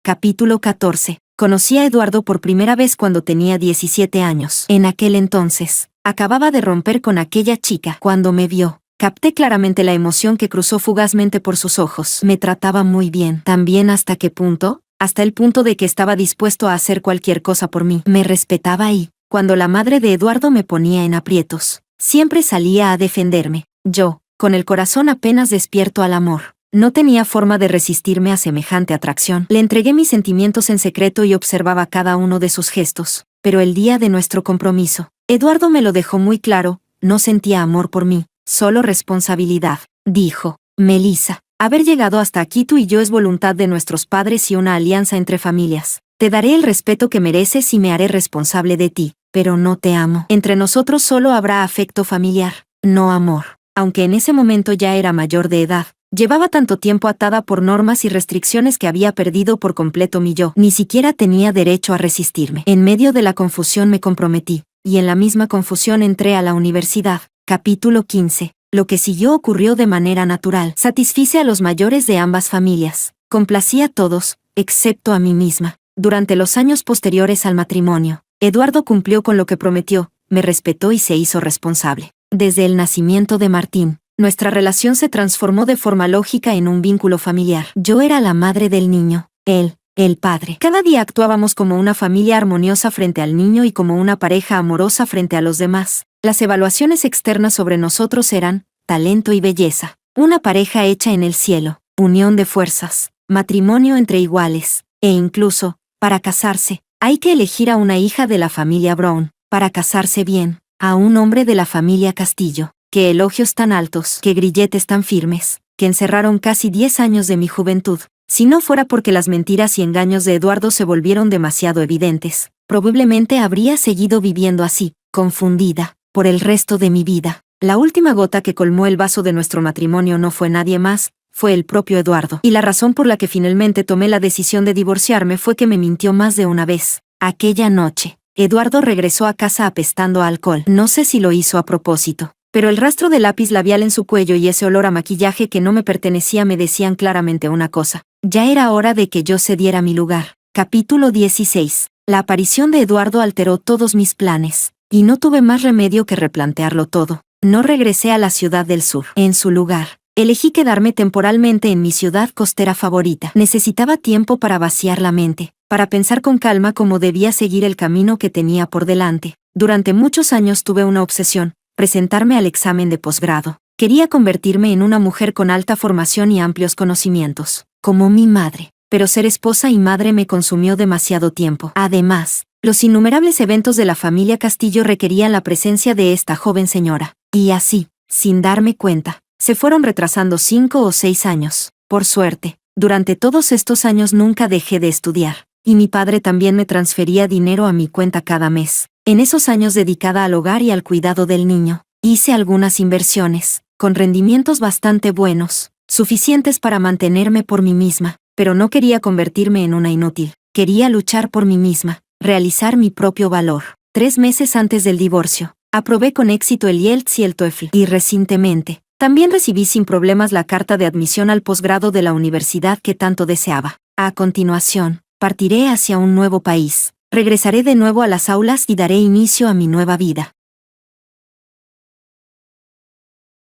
Capítulo 14. Conocí a Eduardo por primera vez cuando tenía 17 años. En aquel entonces, acababa de romper con aquella chica. Cuando me vio, Capté claramente la emoción que cruzó fugazmente por sus ojos. Me trataba muy bien. ¿También hasta qué punto? Hasta el punto de que estaba dispuesto a hacer cualquier cosa por mí. Me respetaba y, cuando la madre de Eduardo me ponía en aprietos, siempre salía a defenderme. Yo, con el corazón apenas despierto al amor, no tenía forma de resistirme a semejante atracción. Le entregué mis sentimientos en secreto y observaba cada uno de sus gestos. Pero el día de nuestro compromiso, Eduardo me lo dejó muy claro, no sentía amor por mí, solo responsabilidad. Dijo: Melissa, haber llegado hasta aquí tú y yo es voluntad de nuestros padres y una alianza entre familias. Te daré el respeto que mereces y me haré responsable de ti, pero no te amo. Entre nosotros solo habrá afecto familiar, no amor. Aunque en ese momento ya era mayor de edad, llevaba tanto tiempo atada por normas y restricciones que había perdido por completo mi yo. Ni siquiera tenía derecho a resistirme. En medio de la confusión me comprometí, y en la misma confusión entré a la universidad. Capítulo 15. Lo que siguió ocurrió de manera natural. Satisfice a los mayores de ambas familias. Complací a todos, excepto a mí misma. Durante los años posteriores al matrimonio, Eduardo cumplió con lo que prometió, me respetó y se hizo responsable. Desde el nacimiento de Martín, nuestra relación se transformó de forma lógica en un vínculo familiar. Yo era la madre del niño, él, el padre. Cada día actuábamos como una familia armoniosa frente al niño y como una pareja amorosa frente a los demás. Las evaluaciones externas sobre nosotros eran talento y belleza, una pareja hecha en el cielo, unión de fuerzas, matrimonio entre iguales, e incluso, para casarse, hay que elegir a una hija de la familia Brown, para casarse bien, a un hombre de la familia Castillo. Qué elogios tan altos, qué grilletes tan firmes, que encerraron casi 10 años de mi juventud. Si no fuera porque las mentiras y engaños de Eduardo se volvieron demasiado evidentes, probablemente habría seguido viviendo así, confundida, por el resto de mi vida. La última gota que colmó el vaso de nuestro matrimonio no fue nadie más, fue el propio Eduardo. Y la razón por la que finalmente tomé la decisión de divorciarme fue que me mintió más de una vez. Aquella noche, Eduardo regresó a casa apestando a alcohol. No sé si lo hizo a propósito, pero el rastro de lápiz labial en su cuello y ese olor a maquillaje que no me pertenecía me decían claramente una cosa. Ya era hora de que yo cediera mi lugar. Capítulo 16. La aparición de Eduardo alteró todos mis planes, y no tuve más remedio que replantearlo todo. No regresé a la ciudad del sur. En su lugar, elegí quedarme temporalmente en mi ciudad costera favorita. Necesitaba tiempo para vaciar la mente, para pensar con calma cómo debía seguir el camino que tenía por delante. Durante muchos años tuve una obsesión: presentarme al examen de posgrado. Quería convertirme en una mujer con alta formación y amplios conocimientos, como mi madre. Pero ser esposa y madre me consumió demasiado tiempo. Además, los innumerables eventos de la familia Castillo requerían la presencia de esta joven señora. Y así, sin darme cuenta, se fueron retrasando 5 o 6 años. Por suerte, durante todos estos años nunca dejé de estudiar, y mi padre también me transfería dinero a mi cuenta cada mes. En esos años dedicada al hogar y al cuidado del niño, hice algunas inversiones, con rendimientos bastante buenos, suficientes para mantenerme por mí misma, pero no quería convertirme en una inútil. Quería luchar por mí misma, realizar mi propio valor. 3 meses antes del divorcio, aprobé con éxito el IELTS y el TOEFL, y recientemente, también recibí sin problemas la carta de admisión al posgrado de la universidad que tanto deseaba. A continuación, partiré hacia un nuevo país. Regresaré de nuevo a las aulas y daré inicio a mi nueva vida.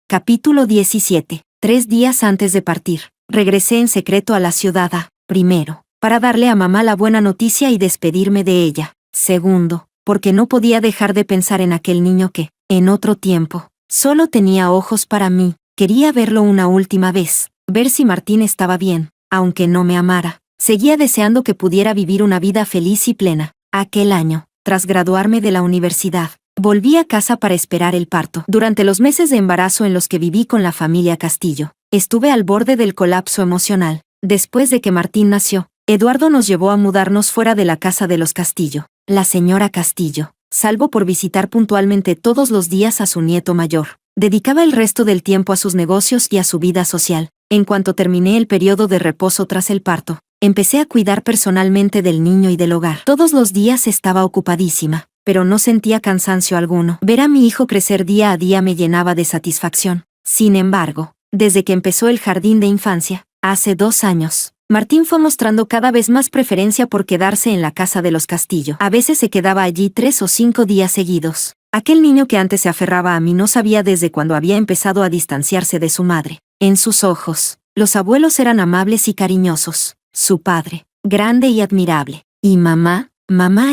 Capítulo 17. 3 días antes de partir, regresé en secreto a la ciudad primero, para darle a mamá la buena noticia y despedirme de ella. Segundo, porque no podía dejar de pensar en aquel niño que, en otro tiempo, solo tenía ojos para mí. Quería verlo una última vez, ver si Martín estaba bien, aunque no me amara. Seguía deseando que pudiera vivir una vida feliz y plena. Aquel año, tras graduarme de la universidad, volví a casa para esperar el parto. Durante los meses de embarazo en los que viví con la familia Castillo, estuve al borde del colapso emocional. Después de que Martín nació, Eduardo nos llevó a mudarnos fuera de la casa de los Castillo. La señora Castillo, salvo por visitar puntualmente todos los días a su nieto mayor, dedicaba el resto del tiempo a sus negocios y a su vida social. En cuanto terminé el periodo de reposo tras el parto, empecé a cuidar personalmente del niño y del hogar. Todos los días estaba ocupadísima, pero no sentía cansancio alguno. Ver a mi hijo crecer día a día me llenaba de satisfacción. Sin embargo, desde que empezó el jardín de infancia, hace 2 años, Martín fue mostrando cada vez más preferencia por quedarse en la casa de los Castillo. A veces se quedaba allí 3 o 5 días seguidos. Aquel niño que antes se aferraba a mí no sabía desde cuándo había empezado a distanciarse de su madre. En sus ojos, los abuelos eran amables y cariñosos. Su padre, grande y admirable. Y mamá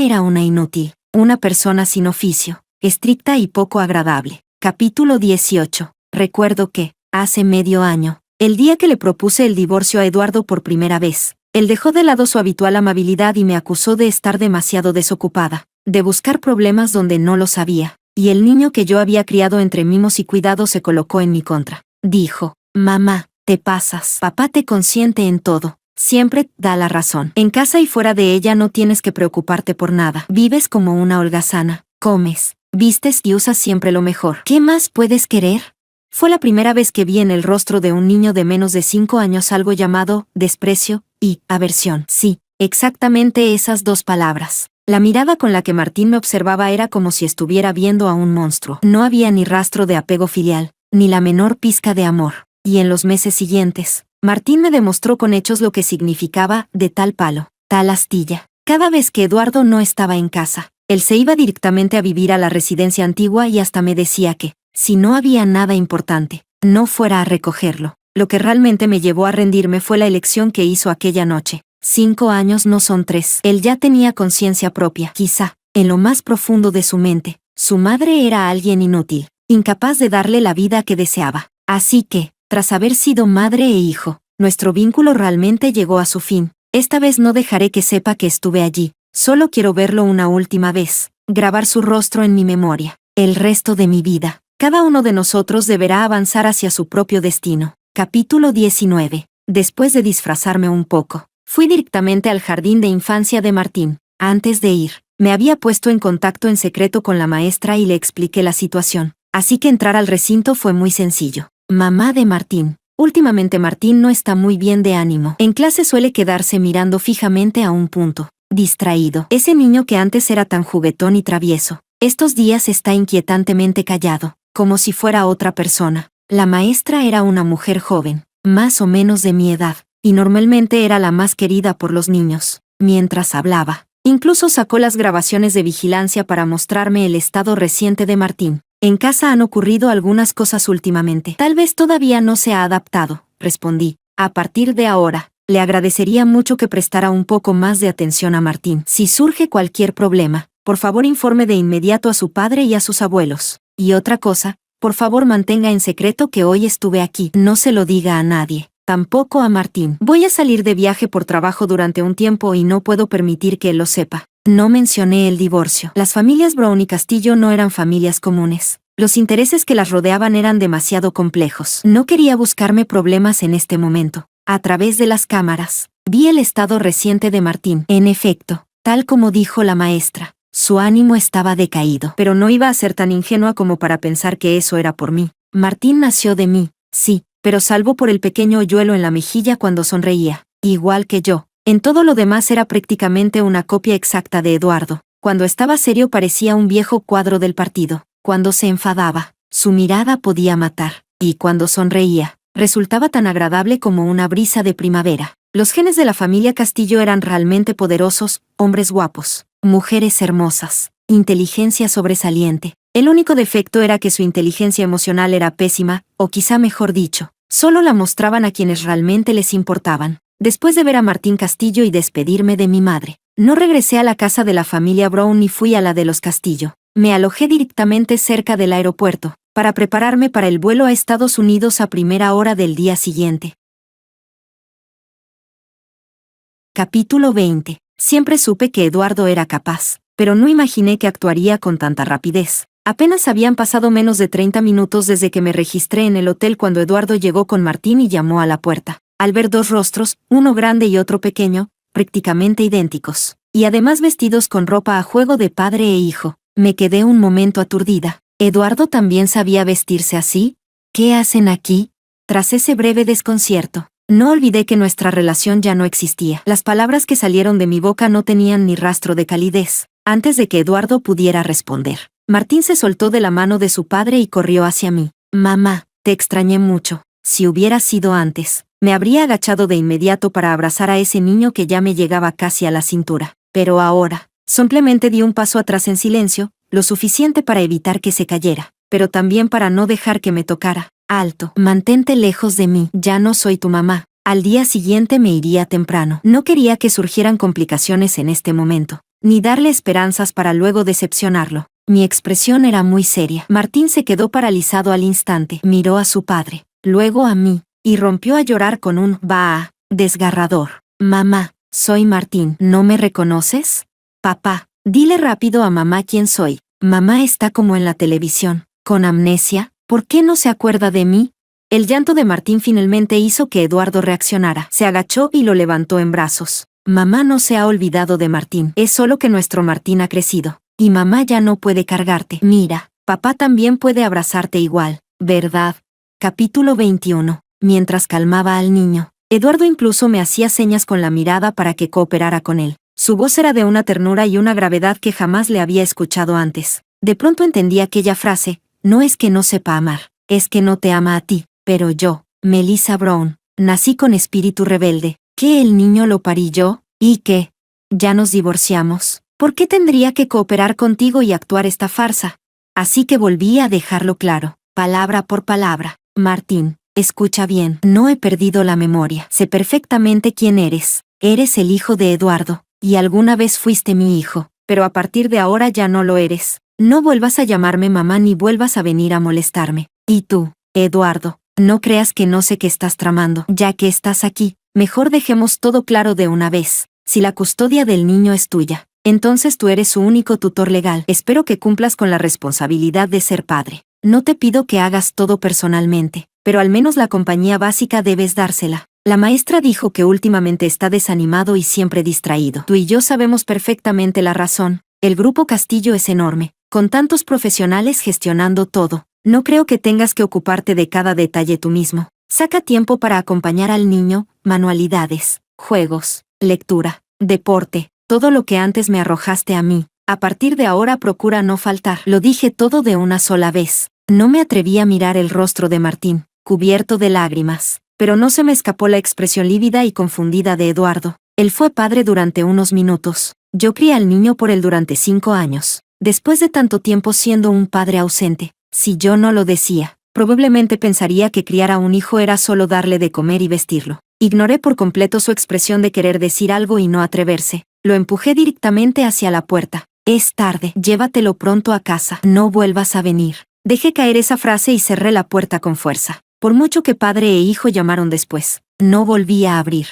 era una inútil, una persona sin oficio, estricta y poco agradable. Capítulo 18. Recuerdo que, hace medio año, el día que le propuse el divorcio a Eduardo por primera vez, él dejó de lado su habitual amabilidad y me acusó de estar demasiado desocupada, de buscar problemas donde no los había, y el niño que yo había criado entre mimos y cuidados se colocó en mi contra. Dijo: mamá, te pasas. Papá te consiente en todo. Siempre da la razón. En casa y fuera de ella no tienes que preocuparte por nada. Vives como una holgazana. Comes, vistes y usas siempre lo mejor. ¿Qué más puedes querer? Fue la primera vez que vi en el rostro de un niño de menos de 5 años algo llamado desprecio y aversión. Sí, exactamente esas dos palabras. La mirada con la que Martín me observaba era como si estuviera viendo a un monstruo. No había ni rastro de apego filial, ni la menor pizca de amor. Y en los meses siguientes, Martín me demostró con hechos lo que significaba de tal palo, tal astilla. Cada vez que Eduardo no estaba en casa, él se iba directamente a vivir a la residencia antigua y hasta me decía que, si no había nada importante, no fuera a recogerlo. Lo que realmente me llevó a rendirme fue la elección que hizo aquella noche. 5 años no son 3. Él ya tenía conciencia propia. Quizá, en lo más profundo de su mente, su madre era alguien inútil, incapaz de darle la vida que deseaba. Así que, tras haber sido madre e hijo, nuestro vínculo realmente llegó a su fin. Esta vez no dejaré que sepa que estuve allí. Solo quiero verlo una última vez, grabar su rostro en mi memoria. El resto de mi vida, cada uno de nosotros deberá avanzar hacia su propio destino. Capítulo 19. Después de disfrazarme un poco, fui directamente al jardín de infancia de Martín. Antes de ir, me había puesto en contacto en secreto con la maestra y le expliqué la situación. Así que entrar al recinto fue muy sencillo. Mamá de Martín. Últimamente Martín no está muy bien de ánimo. En clase suele quedarse mirando fijamente a un punto. Distraído. Ese niño que antes era tan juguetón y travieso, estos días está inquietantemente callado, como si fuera otra persona. La maestra era una mujer joven, más o menos de mi edad, y normalmente era la más querida por los niños. Mientras hablaba, incluso sacó las grabaciones de vigilancia para mostrarme el estado reciente de Martín. En casa han ocurrido algunas cosas últimamente. Tal vez todavía no se ha adaptado, respondí. A partir de ahora, le agradecería mucho que prestara un poco más de atención a Martín. Si surge cualquier problema, por favor informe de inmediato a su padre y a sus abuelos. Y otra cosa, por favor mantenga en secreto que hoy estuve aquí. No se lo diga a nadie, tampoco a Martín. Voy a salir de viaje por trabajo durante un tiempo y no puedo permitir que él lo sepa. No mencioné el divorcio. Las familias Brown y Castillo no eran familias comunes. Los intereses que las rodeaban eran demasiado complejos. No quería buscarme problemas en este momento. A través de las cámaras, vi el estado reciente de Martín. En efecto, tal como dijo la maestra, su ánimo estaba decaído. Pero no iba a ser tan ingenua como para pensar que eso era por mí. Martín nació de mí, sí, pero salvo por el pequeño hoyuelo en la mejilla cuando sonreía, igual que yo. En todo lo demás era prácticamente una copia exacta de Eduardo. Cuando estaba serio parecía un viejo cuadro del partido. Cuando se enfadaba, su mirada podía matar. Y cuando sonreía, resultaba tan agradable como una brisa de primavera. Los genes de la familia Castillo eran realmente poderosos, hombres guapos, mujeres hermosas, inteligencia sobresaliente. El único defecto era que su inteligencia emocional era pésima, o quizá mejor dicho, solo la mostraban a quienes realmente les importaban. Después de ver a Martín Castillo y despedirme de mi madre, no regresé a la casa de la familia Brown ni fui a la de los Castillo. Me alojé directamente cerca del aeropuerto, para prepararme para el vuelo a Estados Unidos a primera hora del día siguiente. Capítulo 20. Siempre supe que Eduardo era capaz, pero no imaginé que actuaría con tanta rapidez. Apenas habían pasado menos de 30 minutos desde que me registré en el hotel cuando Eduardo llegó con Martín y llamó a la puerta. Al ver dos rostros, uno grande y otro pequeño, prácticamente idénticos, y además vestidos con ropa a juego de padre e hijo, me quedé un momento aturdida. ¿Eduardo también sabía vestirse así? ¿Qué hacen aquí? Tras ese breve desconcierto, no olvidé que nuestra relación ya no existía. Las palabras que salieron de mi boca no tenían ni rastro de calidez. Antes de que Eduardo pudiera responder, Martín se soltó de la mano de su padre y corrió hacia mí. Mamá, te extrañé mucho. Si hubiera sido antes, me habría agachado de inmediato para abrazar a ese niño que ya me llegaba casi a la cintura. Pero ahora, simplemente di un paso atrás en silencio, lo suficiente para evitar que se cayera, pero también para no dejar que me tocara. Alto, mantente lejos de mí, ya no soy tu mamá. Al día siguiente me iría temprano. No quería que surgieran complicaciones en este momento, ni darle esperanzas para luego decepcionarlo. Mi expresión era muy seria. Martín se quedó paralizado al instante, miró a su padre, luego a mí, y rompió a llorar con un «bah» desgarrador. Mamá, soy Martín, ¿no me reconoces? Papá, dile rápido a mamá quién soy. Mamá está como en la televisión, con amnesia, ¿por qué no se acuerda de mí? El llanto de Martín finalmente hizo que Eduardo reaccionara. Se agachó y lo levantó en brazos. Mamá no se ha olvidado de Martín, es solo que nuestro Martín ha crecido. Y mamá ya no puede cargarte. Mira, papá también puede abrazarte igual, ¿verdad? Capítulo 21. Mientras calmaba al niño, Eduardo incluso me hacía señas con la mirada para que cooperara con él. Su voz era de una ternura y una gravedad que jamás le había escuchado antes. De pronto entendí aquella frase, no es que no sepa amar, es que no te ama a ti. Pero yo, Melissa Brown, nací con espíritu rebelde. ¿Qué el niño lo parí yo? ¿Y qué? ¿Ya nos divorciamos? ¿Por qué tendría que cooperar contigo y actuar esta farsa? Así que volví a dejarlo claro, palabra por palabra. Martín, escucha bien, no he perdido la memoria. Sé perfectamente quién eres. Eres el hijo de Eduardo, y alguna vez fuiste mi hijo, pero a partir de ahora ya no lo eres. No vuelvas a llamarme mamá ni vuelvas a venir a molestarme. Y tú, Eduardo, no creas que no sé qué estás tramando. Ya que estás aquí, mejor dejemos todo claro de una vez. Si la custodia del niño es tuya, entonces tú eres su único tutor legal. Espero que cumplas con la responsabilidad de ser padre. No te pido que hagas todo personalmente, pero al menos la compañía básica debes dársela. La maestra dijo que últimamente está desanimado y siempre distraído. Tú y yo sabemos perfectamente la razón. El grupo Castillo es enorme, con tantos profesionales gestionando todo. No creo que tengas que ocuparte de cada detalle tú mismo. Saca tiempo para acompañar al niño, manualidades, juegos, lectura, deporte, todo lo que antes me arrojaste a mí. A partir de ahora procura no faltar. Lo dije todo de una sola vez. No me atreví a mirar el rostro de Martín, cubierto de lágrimas, pero no se me escapó la expresión lívida y confundida de Eduardo. Él fue padre durante unos minutos. Yo crié al niño por él durante 5 años. Después de tanto tiempo siendo un padre ausente, si yo no lo decía, probablemente pensaría que criar a un hijo era solo darle de comer y vestirlo. Ignoré por completo su expresión de querer decir algo y no atreverse. Lo empujé directamente hacia la puerta. Es tarde, llévatelo pronto a casa, no vuelvas a venir. Dejé caer esa frase y cerré la puerta con fuerza. Por mucho que padre e hijo llamaron después, no volví a abrir.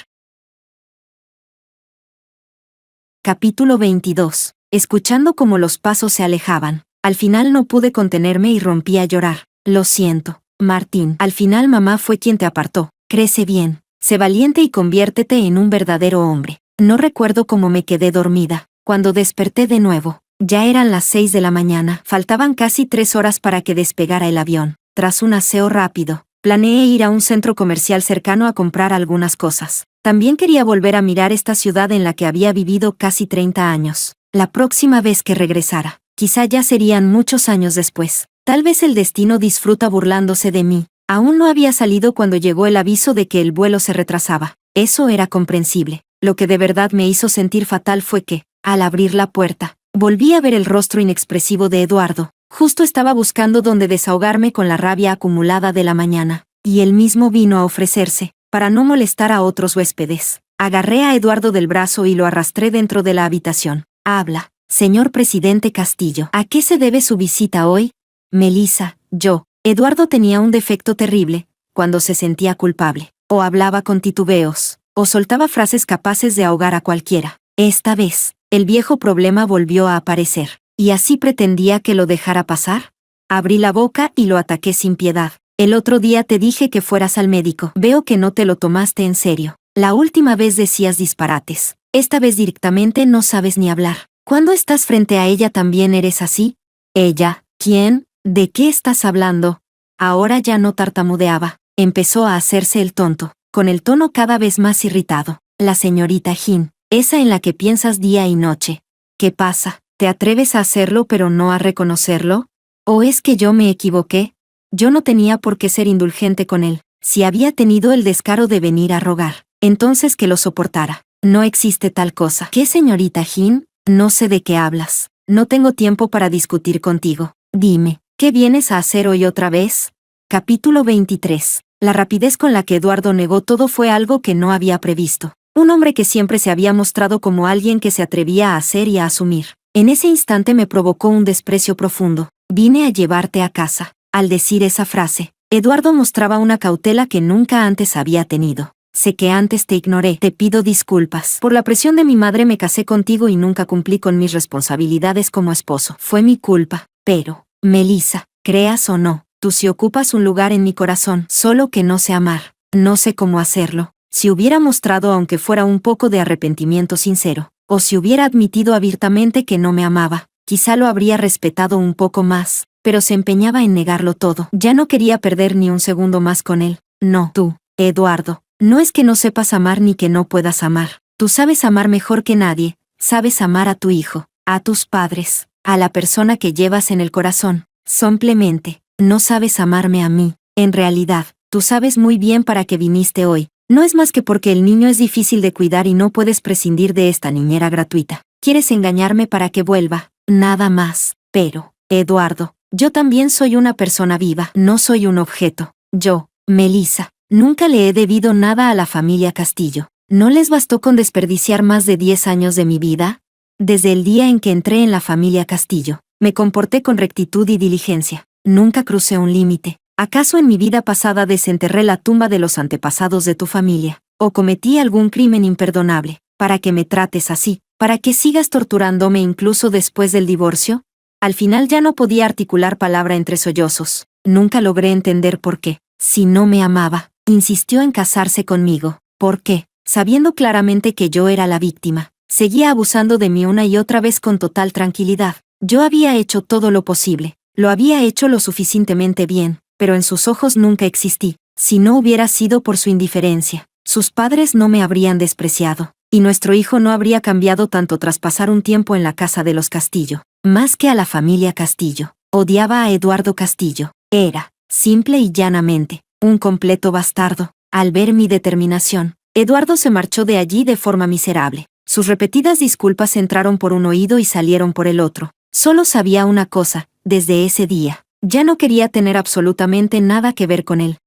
Capítulo 22. Escuchando cómo los pasos se alejaban, al final no pude contenerme y rompí a llorar. Lo siento, Martín. Al final mamá fue quien te apartó. Crece bien, sé valiente y conviértete en un verdadero hombre. No recuerdo cómo me quedé dormida. Cuando desperté de nuevo, ya eran las 6 de la mañana. Faltaban casi 3 horas para que despegara el avión. Tras un aseo rápido, planeé ir a un centro comercial cercano a comprar algunas cosas. También quería volver a mirar esta ciudad en la que había vivido casi 30 años. La próxima vez que regresara, quizá ya serían muchos años después. Tal vez el destino disfruta burlándose de mí. Aún no había salido cuando llegó el aviso de que el vuelo se retrasaba. Eso era comprensible. Lo que de verdad me hizo sentir fatal fue que, al abrir la puerta, volví a ver el rostro inexpresivo de Eduardo. Justo estaba buscando dónde desahogarme con la rabia acumulada de la mañana, y él mismo vino a ofrecerse, para no molestar a otros huéspedes. Agarré a Eduardo del brazo y lo arrastré dentro de la habitación. Habla, señor presidente Castillo. ¿A qué se debe su visita hoy? Melissa, yo. Eduardo tenía un defecto terrible, cuando se sentía culpable, o hablaba con titubeos, o soltaba frases capaces de ahogar a cualquiera. Esta vez, el viejo problema volvió a aparecer. ¿Y así pretendía que lo dejara pasar? Abrí la boca y lo ataqué sin piedad. El otro día te dije que fueras al médico. Veo que no te lo tomaste en serio. La última vez decías disparates. Esta vez directamente no sabes ni hablar. Cuando estás frente a ella también eres así. ¿Ella? ¿Quién? ¿De qué estás hablando? Ahora ya no tartamudeaba. Empezó a hacerse el tonto, con el tono cada vez más irritado. La señorita Jin, esa en la que piensas día y noche. ¿Qué pasa? ¿Te atreves a hacerlo pero no a reconocerlo? ¿O es que yo me equivoqué? Yo no tenía por qué ser indulgente con él. Si había tenido el descaro de venir a rogar, entonces que lo soportara. No existe tal cosa. ¿Qué, señorita Jin? No sé de qué hablas. No tengo tiempo para discutir contigo. Dime, ¿qué vienes a hacer hoy otra vez? Capítulo 23. La rapidez con la que Eduardo negó todo fue algo que no había previsto. Un hombre que siempre se había mostrado como alguien que se atrevía a hacer y a asumir. En ese instante me provocó un desprecio profundo. Vine a llevarte a casa. Al decir esa frase, Eduardo mostraba una cautela que nunca antes había tenido. Sé que antes te ignoré, te pido disculpas. Por la presión de mi madre me casé contigo y nunca cumplí con mis responsabilidades como esposo. Fue mi culpa. Pero, Melissa, creas o no, tú sí ocupas un lugar en mi corazón, solo que no sé amar. No sé cómo hacerlo. Si hubiera mostrado aunque fuera un poco de arrepentimiento sincero, o si hubiera admitido abiertamente que no me amaba, quizá lo habría respetado un poco más, pero se empeñaba en negarlo todo. Ya no quería perder ni un segundo más con él. No, tú, Eduardo, no es que no sepas amar ni que no puedas amar. Tú sabes amar mejor que nadie, sabes amar a tu hijo, a tus padres, a la persona que llevas en el corazón. Simplemente, no sabes amarme a mí. En realidad, tú sabes muy bien para qué viniste hoy. No es más que porque el niño es difícil de cuidar y no puedes prescindir de esta niñera gratuita. Quieres engañarme para que vuelva, nada más. Pero, Eduardo, yo también soy una persona viva, no soy un objeto. Yo, Melissa, nunca le he debido nada a la familia Castillo. ¿No les bastó con desperdiciar más de 10 años de mi vida? Desde el día en que entré en la familia Castillo, me comporté con rectitud y diligencia. Nunca crucé un límite. ¿Acaso en mi vida pasada desenterré la tumba de los antepasados de tu familia? ¿O cometí algún crimen imperdonable, para que me trates así, para que sigas torturándome incluso después del divorcio? Al final ya no podía articular palabra entre sollozos. Nunca logré entender por qué, si no me amaba, insistió en casarse conmigo. ¿Por qué? Sabiendo claramente que yo era la víctima, seguía abusando de mí una y otra vez con total tranquilidad. Yo había hecho todo lo posible, lo había hecho lo suficientemente bien, pero en sus ojos nunca existí. Si no hubiera sido por su indiferencia, sus padres no me habrían despreciado, y nuestro hijo no habría cambiado tanto tras pasar un tiempo en la casa de los Castillo. Más que a la familia Castillo, odiaba a Eduardo Castillo. Era, simple y llanamente, un completo bastardo. Al ver mi determinación, Eduardo se marchó de allí de forma miserable. Sus repetidas disculpas entraron por un oído y salieron por el otro. Solo sabía una cosa, desde ese día. Ya no quería tener absolutamente nada que ver con él.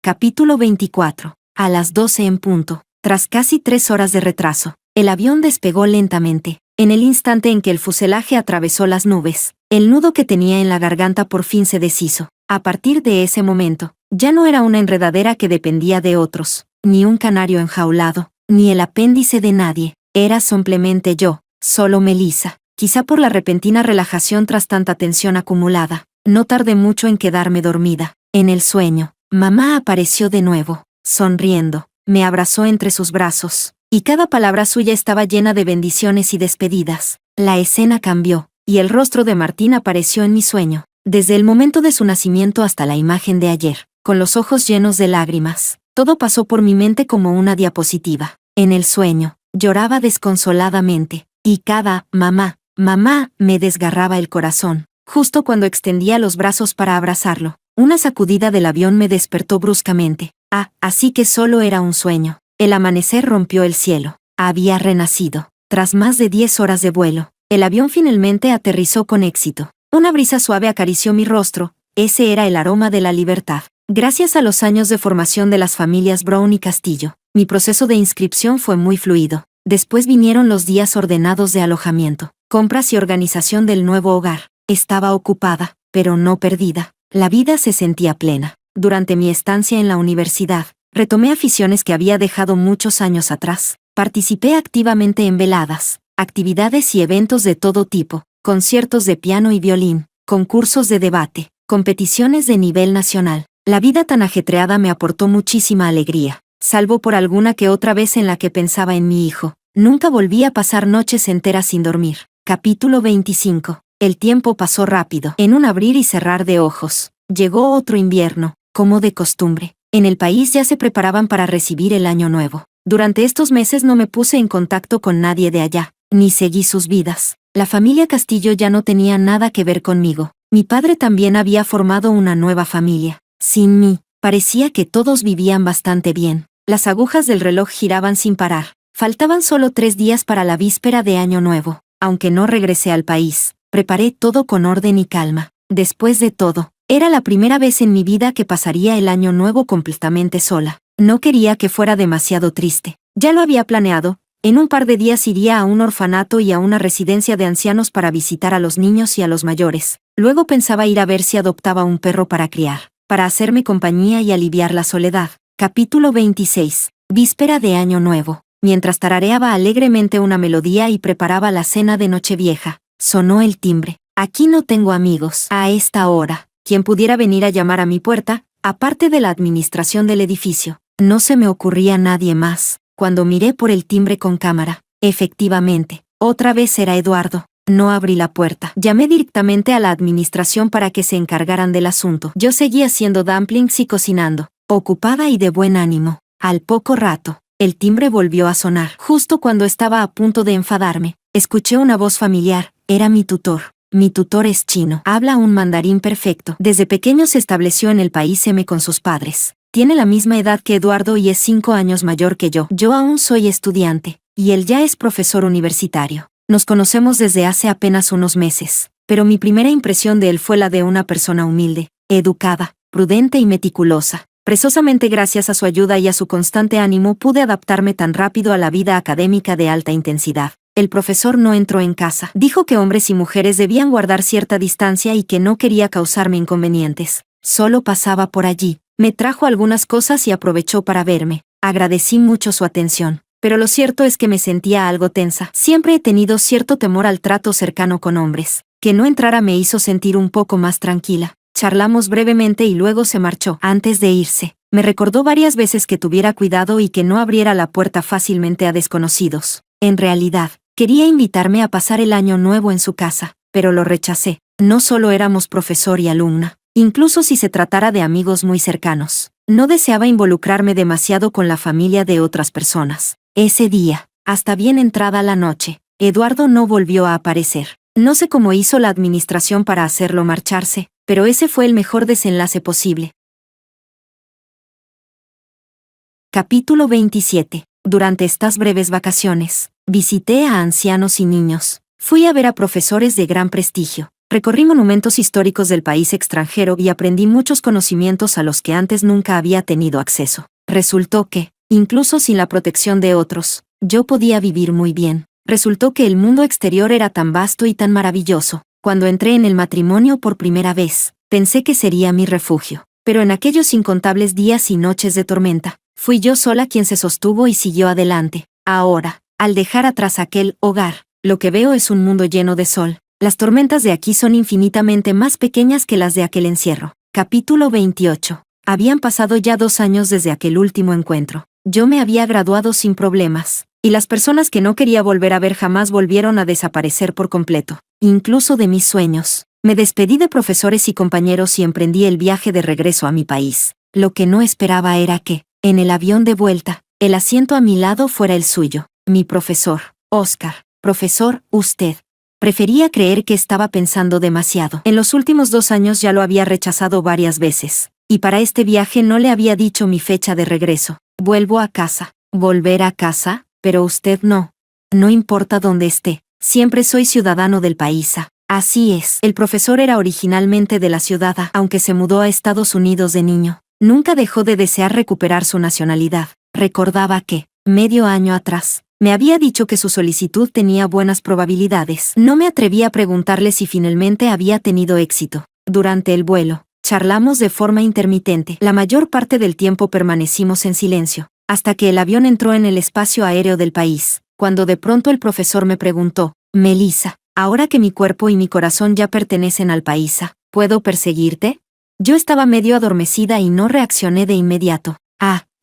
Capítulo 24. A las 12 en punto. Tras casi 3 horas de retraso, el avión despegó lentamente. En el instante en que el fuselaje atravesó las nubes, el nudo que tenía en la garganta por fin se deshizo. A partir de ese momento, ya no era una enredadera que dependía de otros, ni un canario enjaulado, ni el apéndice de nadie. Era simplemente yo, solo Melissa. Quizá por la repentina relajación tras tanta tensión acumulada, no tardé mucho en quedarme dormida. En el sueño, mamá apareció de nuevo, sonriendo, me abrazó entre sus brazos, y cada palabra suya estaba llena de bendiciones y despedidas. La escena cambió, y el rostro de Martín apareció en mi sueño, desde el momento de su nacimiento hasta la imagen de ayer, con los ojos llenos de lágrimas. Todo pasó por mi mente como una diapositiva. En el sueño, lloraba desconsoladamente, y cada mamá, me desgarraba el corazón. Justo cuando extendía los brazos para abrazarlo, una sacudida del avión me despertó bruscamente. Así que solo era un sueño. El amanecer rompió el cielo. Había renacido. Tras más de 10 horas de vuelo, el avión finalmente aterrizó con éxito. Una brisa suave acarició mi rostro. Ese era el aroma de la libertad. Gracias a los años de formación de las familias Brown y Castillo, mi proceso de inscripción fue muy fluido. Después vinieron los días ordenados de alojamiento, compras y organización del nuevo hogar. Estaba ocupada, pero no perdida. La vida se sentía plena. Durante mi estancia en la universidad, retomé aficiones que había dejado muchos años atrás. Participé activamente en veladas, actividades y eventos de todo tipo, conciertos de piano y violín, concursos de debate, competiciones de nivel nacional. La vida tan ajetreada me aportó muchísima alegría, salvo por alguna que otra vez en la que pensaba en mi hijo. Nunca volví a pasar noches enteras sin dormir. Capítulo 25. El tiempo pasó rápido. En un abrir y cerrar de ojos, llegó otro invierno, como de costumbre. En el país ya se preparaban para recibir el año nuevo. Durante estos meses no me puse en contacto con nadie de allá, ni seguí sus vidas. La familia Castillo ya no tenía nada que ver conmigo. Mi padre también había formado una nueva familia. Sin mí, parecía que todos vivían bastante bien. Las agujas del reloj giraban sin parar. Faltaban solo 3 días para la víspera de Año Nuevo. Aunque no regresé al país, preparé todo con orden y calma. Después de todo, era la primera vez en mi vida que pasaría el Año Nuevo completamente sola. No quería que fuera demasiado triste. Ya lo había planeado. En un par de días iría a un orfanato y a una residencia de ancianos para visitar a los niños y a los mayores. Luego pensaba ir a ver si adoptaba un perro para criar, para hacerme compañía y aliviar la soledad. Capítulo 26. Víspera de Año Nuevo. Mientras tarareaba alegremente una melodía y preparaba la cena de Nochevieja, sonó el timbre. Aquí no tengo amigos a esta hora. Quien pudiera venir a llamar a mi puerta, aparte de la administración del edificio. No se me ocurría nadie más. Cuando miré por el timbre con cámara, efectivamente, otra vez era Eduardo. No abrí la puerta. Llamé directamente a la administración para que se encargaran del asunto. Yo seguía haciendo dumplings y cocinando, ocupada y de buen ánimo. Al poco rato, el timbre volvió a sonar. Justo cuando estaba a punto de enfadarme, escuché una voz familiar. Era mi tutor. Mi tutor es chino. Habla un mandarín perfecto. Desde pequeño se estableció en el país M con sus padres. Tiene la misma edad que Eduardo y es 5 años mayor que yo. Yo aún soy estudiante, y él ya es profesor universitario. Nos conocemos desde hace apenas unos meses, pero mi primera impresión de él fue la de una persona humilde, educada, prudente y meticulosa. Precisamente gracias a su ayuda y a su constante ánimo pude adaptarme tan rápido a la vida académica de alta intensidad. El profesor no entró en casa. Dijo que hombres y mujeres debían guardar cierta distancia y que no quería causarme inconvenientes. Solo pasaba por allí. Me trajo algunas cosas y aprovechó para verme. Agradecí mucho su atención, pero lo cierto es que me sentía algo tensa. Siempre he tenido cierto temor al trato cercano con hombres. Que no entrara me hizo sentir un poco más tranquila. Charlamos brevemente y luego se marchó. Antes de irse, me recordó varias veces que tuviera cuidado y que no abriera la puerta fácilmente a desconocidos. En realidad, quería invitarme a pasar el Año Nuevo en su casa, pero lo rechacé. No solo éramos profesor y alumna. Incluso si se tratara de amigos muy cercanos, no deseaba involucrarme demasiado con la familia de otras personas. Ese día, hasta bien entrada la noche, Eduardo no volvió a aparecer. No sé cómo hizo la administración para hacerlo marcharse, pero ese fue el mejor desenlace posible. Capítulo 27. Durante estas breves vacaciones, visité a ancianos y niños. Fui a ver a profesores de gran prestigio. Recorrí monumentos históricos del país extranjero y aprendí muchos conocimientos a los que antes nunca había tenido acceso. Resultó que, incluso sin la protección de otros, yo podía vivir muy bien. Resultó que el mundo exterior era tan vasto y tan maravilloso. Cuando entré en el matrimonio por primera vez, pensé que sería mi refugio. Pero en aquellos incontables días y noches de tormenta, fui yo sola quien se sostuvo y siguió adelante. Ahora, al dejar atrás aquel hogar, lo que veo es un mundo lleno de sol. Las tormentas de aquí son infinitamente más pequeñas que las de aquel encierro. Capítulo 28. Habían pasado ya 2 años desde aquel último encuentro. Yo me había graduado sin problemas, y las personas que no quería volver a ver jamás volvieron a desaparecer por completo, incluso de mis sueños. Me despedí de profesores y compañeros y emprendí el viaje de regreso a mi país. Lo que no esperaba era que, en el avión de vuelta, el asiento a mi lado fuera el suyo. Mi profesor, Oscar. Profesor, usted. Prefería creer que estaba pensando demasiado. En los últimos 2 años ya lo había rechazado varias veces, y para este viaje no le había dicho mi fecha de regreso. Vuelvo a casa. ¿Volver a casa? Pero usted no. No importa dónde esté, siempre soy ciudadano del país. Así es. El profesor era originalmente de la ciudad, aunque se mudó a Estados Unidos de niño. Nunca dejó de desear recuperar su nacionalidad. Recordaba que, medio año atrás, me había dicho que su solicitud tenía buenas probabilidades. No me atreví a preguntarle si finalmente había tenido éxito. Durante el vuelo, charlamos de forma intermitente. La mayor parte del tiempo permanecimos en silencio, hasta que el avión entró en el espacio aéreo del país, cuando de pronto el profesor me preguntó, Melissa, ahora que mi cuerpo y mi corazón ya pertenecen al país, ¿puedo perseguirte? Yo estaba medio adormecida y no reaccioné de inmediato.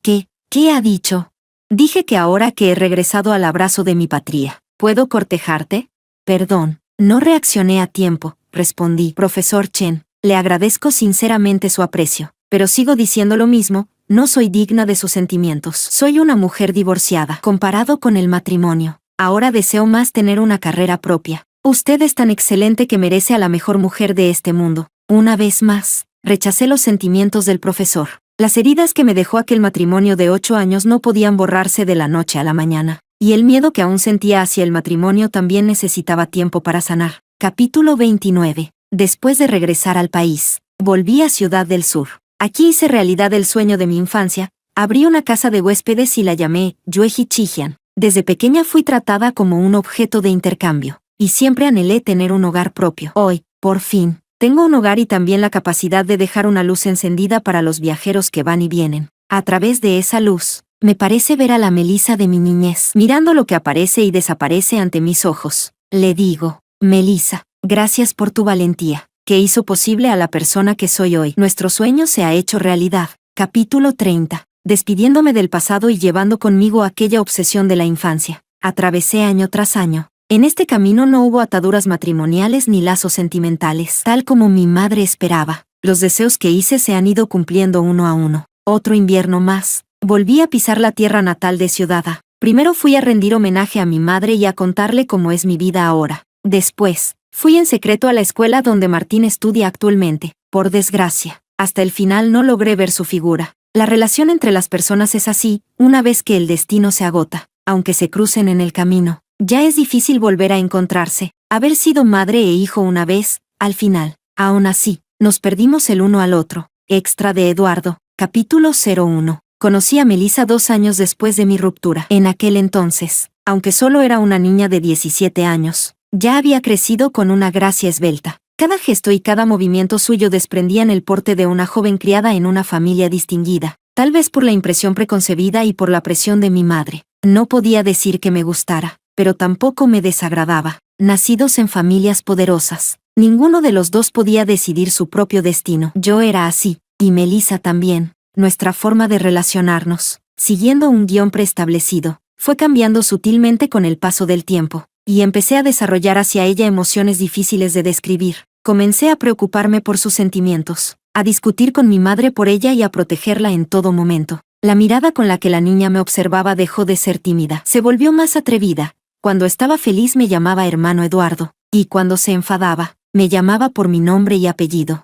¿Qué ha dicho? Dije que ahora que he regresado al abrazo de mi patria, ¿puedo cortejarte? Perdón, no reaccioné a tiempo, respondí. Profesor Chen, le agradezco sinceramente su aprecio, pero sigo diciendo lo mismo, no soy digna de sus sentimientos. Soy una mujer divorciada. Comparado con el matrimonio, ahora deseo más tener una carrera propia. Usted es tan excelente que merece a la mejor mujer de este mundo. Una vez más, rechacé los sentimientos del profesor. Las heridas que me dejó aquel matrimonio de 8 años no podían borrarse de la noche a la mañana. y el miedo que aún sentía hacia el matrimonio también necesitaba tiempo para sanar. Capítulo 29. Después de regresar al país, volví a Ciudad del Sur. Aquí hice realidad el sueño de mi infancia, abrí una casa de huéspedes y la llamé Yueji Chijian. Desde pequeña fui tratada como un objeto de intercambio, y siempre anhelé tener un hogar propio. Hoy, por fin, tengo un hogar y también la capacidad de dejar una luz encendida para los viajeros que van y vienen. A través de esa luz, me parece ver a la Melissa de mi niñez, mirando lo que aparece y desaparece ante mis ojos. Le digo, Melissa, gracias por tu valentía, que hizo posible a la persona que soy hoy. Nuestro sueño se ha hecho realidad. Capítulo 30. Despidiéndome del pasado y llevando conmigo aquella obsesión de la infancia. Atravesé año tras año. En este camino no hubo ataduras matrimoniales ni lazos sentimentales, tal como mi madre esperaba. Los deseos que hice se han ido cumpliendo uno a uno. Otro invierno más. Volví a pisar la tierra natal de Ciudad. Primero fui a rendir homenaje a mi madre y a contarle cómo es mi vida ahora. Después, fui en secreto a la escuela donde Martín estudia actualmente. Por desgracia, hasta el final no logré ver su figura. La relación entre las personas es así, una vez que el destino se agota, aunque se crucen en el camino, ya es difícil volver a encontrarse. Haber sido madre e hijo una vez, al final, aún así, nos perdimos el uno al otro. Extra de Eduardo. Capítulo 01. Conocí a Melissa 2 años después de mi ruptura. En aquel entonces, aunque solo era una niña de 17 años, ya había crecido con una gracia esbelta. Cada gesto y cada movimiento suyo desprendían el porte de una joven criada en una familia distinguida, tal vez por la impresión preconcebida y por la presión de mi madre. No podía decir que me gustara, pero tampoco me desagradaba. Nacidos en familias poderosas, ninguno de los dos podía decidir su propio destino. Yo era así, y Melissa también. Nuestra forma de relacionarnos, siguiendo un guión preestablecido, fue cambiando sutilmente con el paso del tiempo, y empecé a desarrollar hacia ella emociones difíciles de describir. Comencé a preocuparme por sus sentimientos, a discutir con mi madre por ella y a protegerla en todo momento. La mirada con la que la niña me observaba dejó de ser tímida, se volvió más atrevida. Cuando estaba feliz me llamaba hermano Eduardo, y cuando se enfadaba, me llamaba por mi nombre y apellido.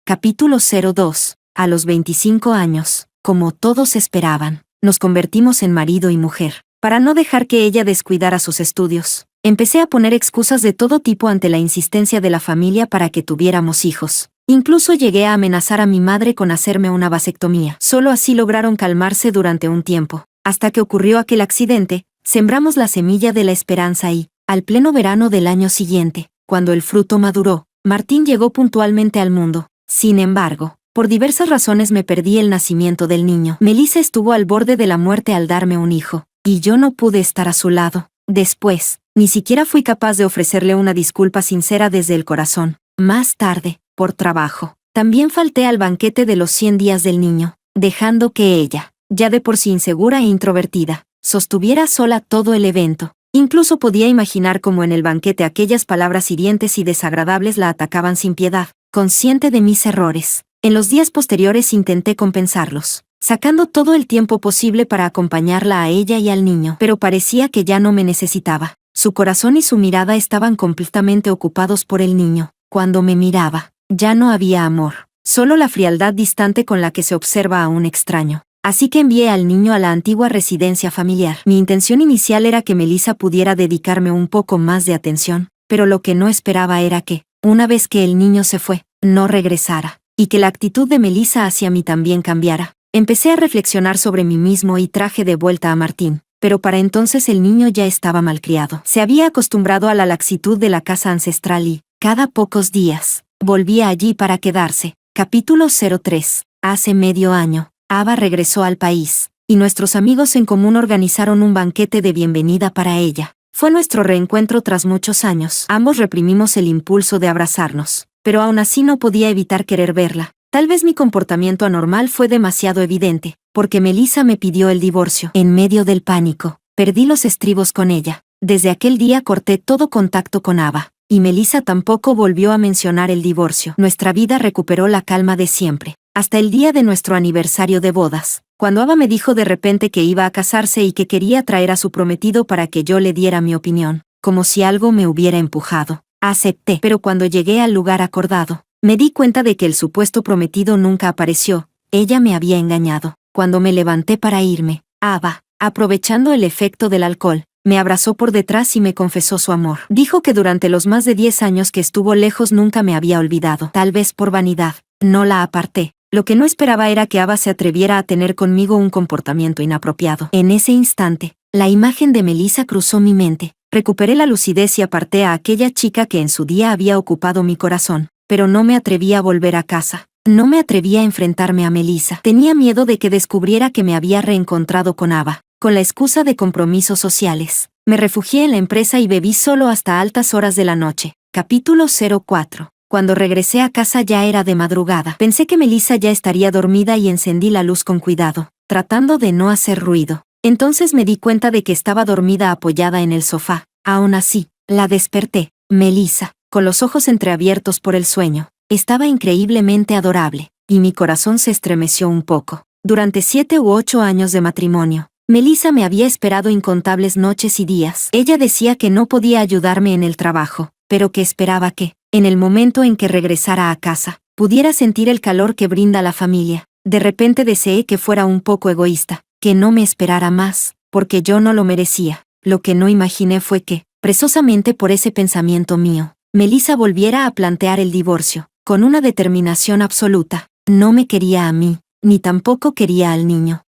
Capítulo 02. A los 25 años, como todos esperaban, nos convertimos en marido y mujer. Para no dejar que ella descuidara sus estudios, empecé a poner excusas de todo tipo ante la insistencia de la familia para que tuviéramos hijos. Incluso llegué a amenazar a mi madre con hacerme una vasectomía. Solo así lograron calmarse durante un tiempo. Hasta que ocurrió aquel accidente, sembramos la semilla de la esperanza y, al pleno verano del año siguiente, cuando el fruto maduró, Martín llegó puntualmente al mundo. Sin embargo, por diversas razones me perdí el nacimiento del niño. Melissa estuvo al borde de la muerte al darme un hijo, y yo no pude estar a su lado. Después, ni siquiera fui capaz de ofrecerle una disculpa sincera desde el corazón. Más tarde, por trabajo, también falté al banquete de los 100 días del niño, dejando que ella, ya de por sí insegura e introvertida, sostuviera sola todo el evento. Incluso podía imaginar cómo en el banquete aquellas palabras hirientes y desagradables la atacaban sin piedad. Consciente de mis errores, en los días posteriores intenté compensarlos, sacando todo el tiempo posible para acompañarla a ella y al niño, pero parecía que ya no me necesitaba. Su corazón y su mirada estaban completamente ocupados por el niño. Cuando me miraba, ya no había amor, solo la frialdad distante con la que se observa a un extraño. Así que envié al niño a la antigua residencia familiar. Mi intención inicial era que Melissa pudiera dedicarme un poco más de atención, pero lo que no esperaba era que, una vez que el niño se fue, no regresara, y que la actitud de Melissa hacia mí también cambiara. Empecé a reflexionar sobre mí mismo y traje de vuelta a Martín, pero para entonces el niño ya estaba malcriado. Se había acostumbrado a la laxitud de la casa ancestral y, cada pocos días, volvía allí para quedarse. Capítulo 03. Hace medio año, Ava regresó al país, y nuestros amigos en común organizaron un banquete de bienvenida para ella. Fue nuestro reencuentro tras muchos años. Ambos reprimimos el impulso de abrazarnos, pero aún así no podía evitar querer verla. Tal vez mi comportamiento anormal fue demasiado evidente, porque Melissa me pidió el divorcio. En medio del pánico, perdí los estribos con ella. Desde aquel día corté todo contacto con Ava, y Melissa tampoco volvió a mencionar el divorcio. Nuestra vida recuperó la calma de siempre, hasta el día de nuestro aniversario de bodas, cuando Ava me dijo de repente que iba a casarse y que quería traer a su prometido para que yo le diera mi opinión, como si algo me hubiera empujado. Acepté, pero cuando llegué al lugar acordado, me di cuenta de que el supuesto prometido nunca apareció. Ella me había engañado. Cuando me levanté para irme, Ava, aprovechando el efecto del alcohol, me abrazó por detrás y me confesó su amor. Dijo que durante los más de 10 años que estuvo lejos nunca me había olvidado. Tal vez por vanidad, no la aparté. Lo que no esperaba era que Ava se atreviera a tener conmigo un comportamiento inapropiado. En ese instante, la imagen de Melissa cruzó mi mente. Recuperé la lucidez y aparté a aquella chica que en su día había ocupado mi corazón, pero no me atreví a volver a casa. No me atreví a enfrentarme a Melissa. Tenía miedo de que descubriera que me había reencontrado con Ava, con la excusa de compromisos sociales. Me refugié en la empresa y bebí solo hasta altas horas de la noche. Capítulo 04. Cuando regresé a casa ya era de madrugada. Pensé que Melissa ya estaría dormida y encendí la luz con cuidado, tratando de no hacer ruido. Entonces me di cuenta de que estaba dormida apoyada en el sofá. Aún así, la desperté. Melissa, con los ojos entreabiertos por el sueño, estaba increíblemente adorable, y mi corazón se estremeció un poco. Durante 7 u 8 años de matrimonio, Melissa me había esperado incontables noches y días. Ella decía que no podía ayudarme en el trabajo, pero que esperaba que, en el momento en que regresara a casa, pudiera sentir el calor que brinda la familia. De repente deseé que fuera un poco egoísta, que no me esperara más, porque yo no lo merecía. Lo que no imaginé fue que, precisamente por ese pensamiento mío, Melissa volviera a plantear el divorcio, con una determinación absoluta. No me quería a mí, ni tampoco quería al niño.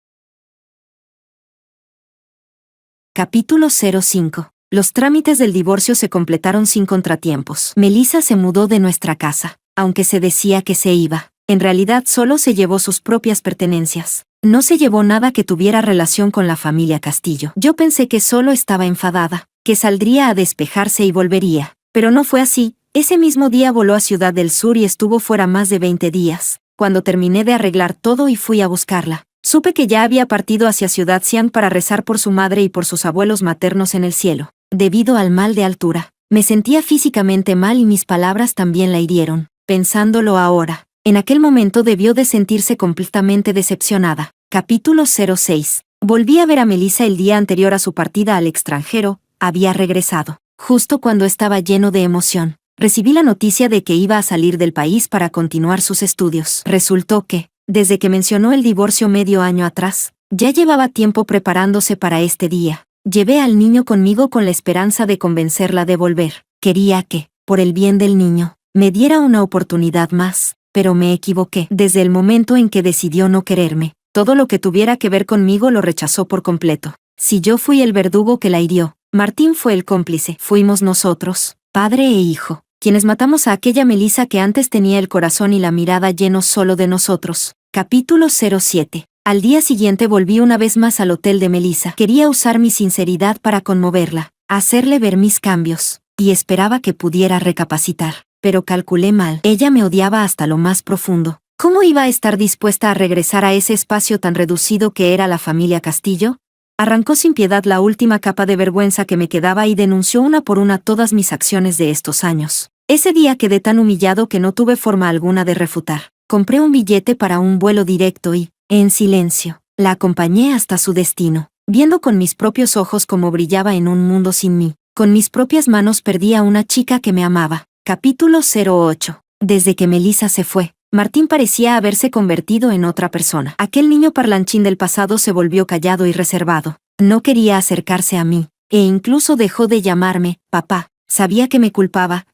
Capítulo 05. Los trámites del divorcio se completaron sin contratiempos. Melissa se mudó de nuestra casa, aunque se decía que se iba. En realidad solo se llevó sus propias pertenencias. No se llevó nada que tuviera relación con la familia Castillo. Yo pensé que solo estaba enfadada, que saldría a despejarse y volvería. Pero no fue así. Ese mismo día voló a Ciudad del Sur y estuvo fuera más de 20 días. Cuando terminé de arreglar todo y fui a buscarla, supe que ya había partido hacia Ciudad Xi'an para rezar por su madre y por sus abuelos maternos en el cielo. Debido al mal de altura, me sentía físicamente mal y mis palabras también la hirieron. Pensándolo ahora, en aquel momento debió de sentirse completamente decepcionada. Capítulo 06. Volví a ver a Melissa el día anterior a su partida al extranjero. Había regresado, justo cuando estaba lleno de emoción. Recibí la noticia de que iba a salir del país para continuar sus estudios. Resultó que, desde que mencionó el divorcio medio año atrás, ya llevaba tiempo preparándose para este día. Llevé al niño conmigo con la esperanza de convencerla de volver. Quería que, por el bien del niño, me diera una oportunidad más, pero me equivoqué. Desde el momento en que decidió no quererme, todo lo que tuviera que ver conmigo lo rechazó por completo. Si yo fui el verdugo que la hirió, Martín fue el cómplice. Fuimos nosotros, padre e hijo, quienes matamos a aquella Melissa que antes tenía el corazón y la mirada llenos solo de nosotros. Capítulo 07. Al día siguiente volví una vez más al hotel de Melissa. Quería usar mi sinceridad para conmoverla, hacerle ver mis cambios, y esperaba que pudiera recapacitar. Pero calculé mal. Ella me odiaba hasta lo más profundo. ¿Cómo iba a estar dispuesta a regresar a ese espacio tan reducido que era la familia Castillo? Arrancó sin piedad la última capa de vergüenza que me quedaba y denunció una por una todas mis acciones de estos años. Ese día quedé tan humillado que no tuve forma alguna de refutar. Compré un billete para un vuelo directo y, en silencio, la acompañé hasta su destino, viendo con mis propios ojos cómo brillaba en un mundo sin mí. Con mis propias manos perdí a una chica que me amaba. Capítulo 08. Desde que Melissa se fue, Martín parecía haberse convertido en otra persona. Aquel niño parlanchín del pasado se volvió callado y reservado. No quería acercarse a mí, e incluso dejó de llamarme papá. Sabía que me culpaba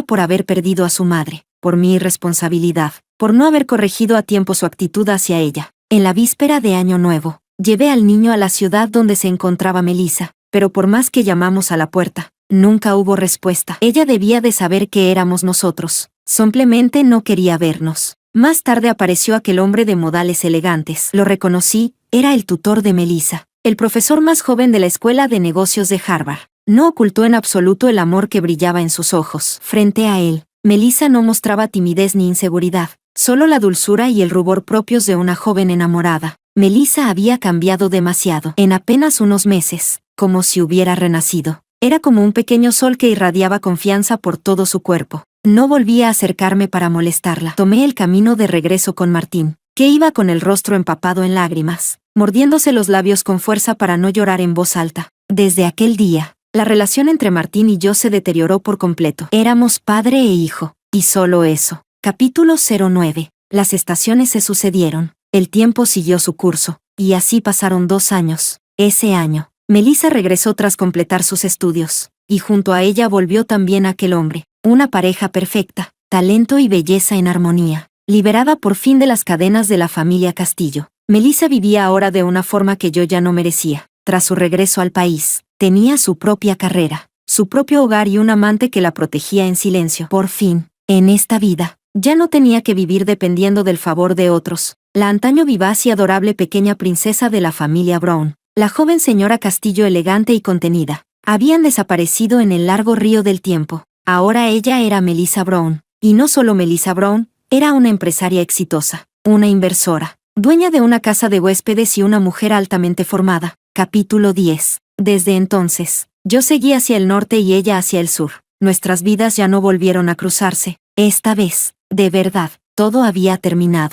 por haber perdido a su madre, por mi irresponsabilidad, por no haber corregido a tiempo su actitud hacia ella. En la víspera de Año Nuevo, llevé al niño a la ciudad donde se encontraba Melissa, pero por más que llamamos a la puerta, nunca hubo respuesta. Ella debía de saber que éramos nosotros, simplemente no quería vernos. Más tarde apareció aquel hombre de modales elegantes. Lo reconocí, era el tutor de Melissa, el profesor más joven de la Escuela de Negocios de Harvard. No ocultó en absoluto el amor que brillaba en sus ojos. Frente a él, Melissa no mostraba timidez ni inseguridad, solo la dulzura y el rubor propios de una joven enamorada. Melissa había cambiado demasiado. En apenas unos meses, como si hubiera renacido. Era como un pequeño sol que irradiaba confianza por todo su cuerpo. No volví a acercarme para molestarla. Tomé el camino de regreso con Martín, que iba con el rostro empapado en lágrimas, mordiéndose los labios con fuerza para no llorar en voz alta. Desde aquel día, la relación entre Martín y yo se deterioró por completo. Éramos padre e hijo, y solo eso. Capítulo 09. Las estaciones se sucedieron. El tiempo siguió su curso. Y así pasaron 2 años. Ese año, Melissa regresó tras completar sus estudios, y junto a ella volvió también aquel hombre, una pareja perfecta, talento y belleza en armonía. Liberada por fin de las cadenas de la familia Castillo, Melissa vivía ahora de una forma que yo ya no merecía. Tras su regreso al país, tenía su propia carrera, su propio hogar y un amante que la protegía en silencio. Por fin, en esta vida, ya no tenía que vivir dependiendo del favor de otros. La antaño vivaz y adorable pequeña princesa de la familia Brown, la joven señora Castillo elegante y contenida, habían desaparecido en el largo río del tiempo. Ahora ella era Melissa Brown, y no solo Melissa Brown, era una empresaria exitosa, una inversora, dueña de una casa de huéspedes y una mujer altamente formada. Capítulo 10. Desde entonces, yo seguí hacia el norte y ella hacia el sur. Nuestras vidas ya no volvieron a cruzarse. Esta vez, de verdad, todo había terminado.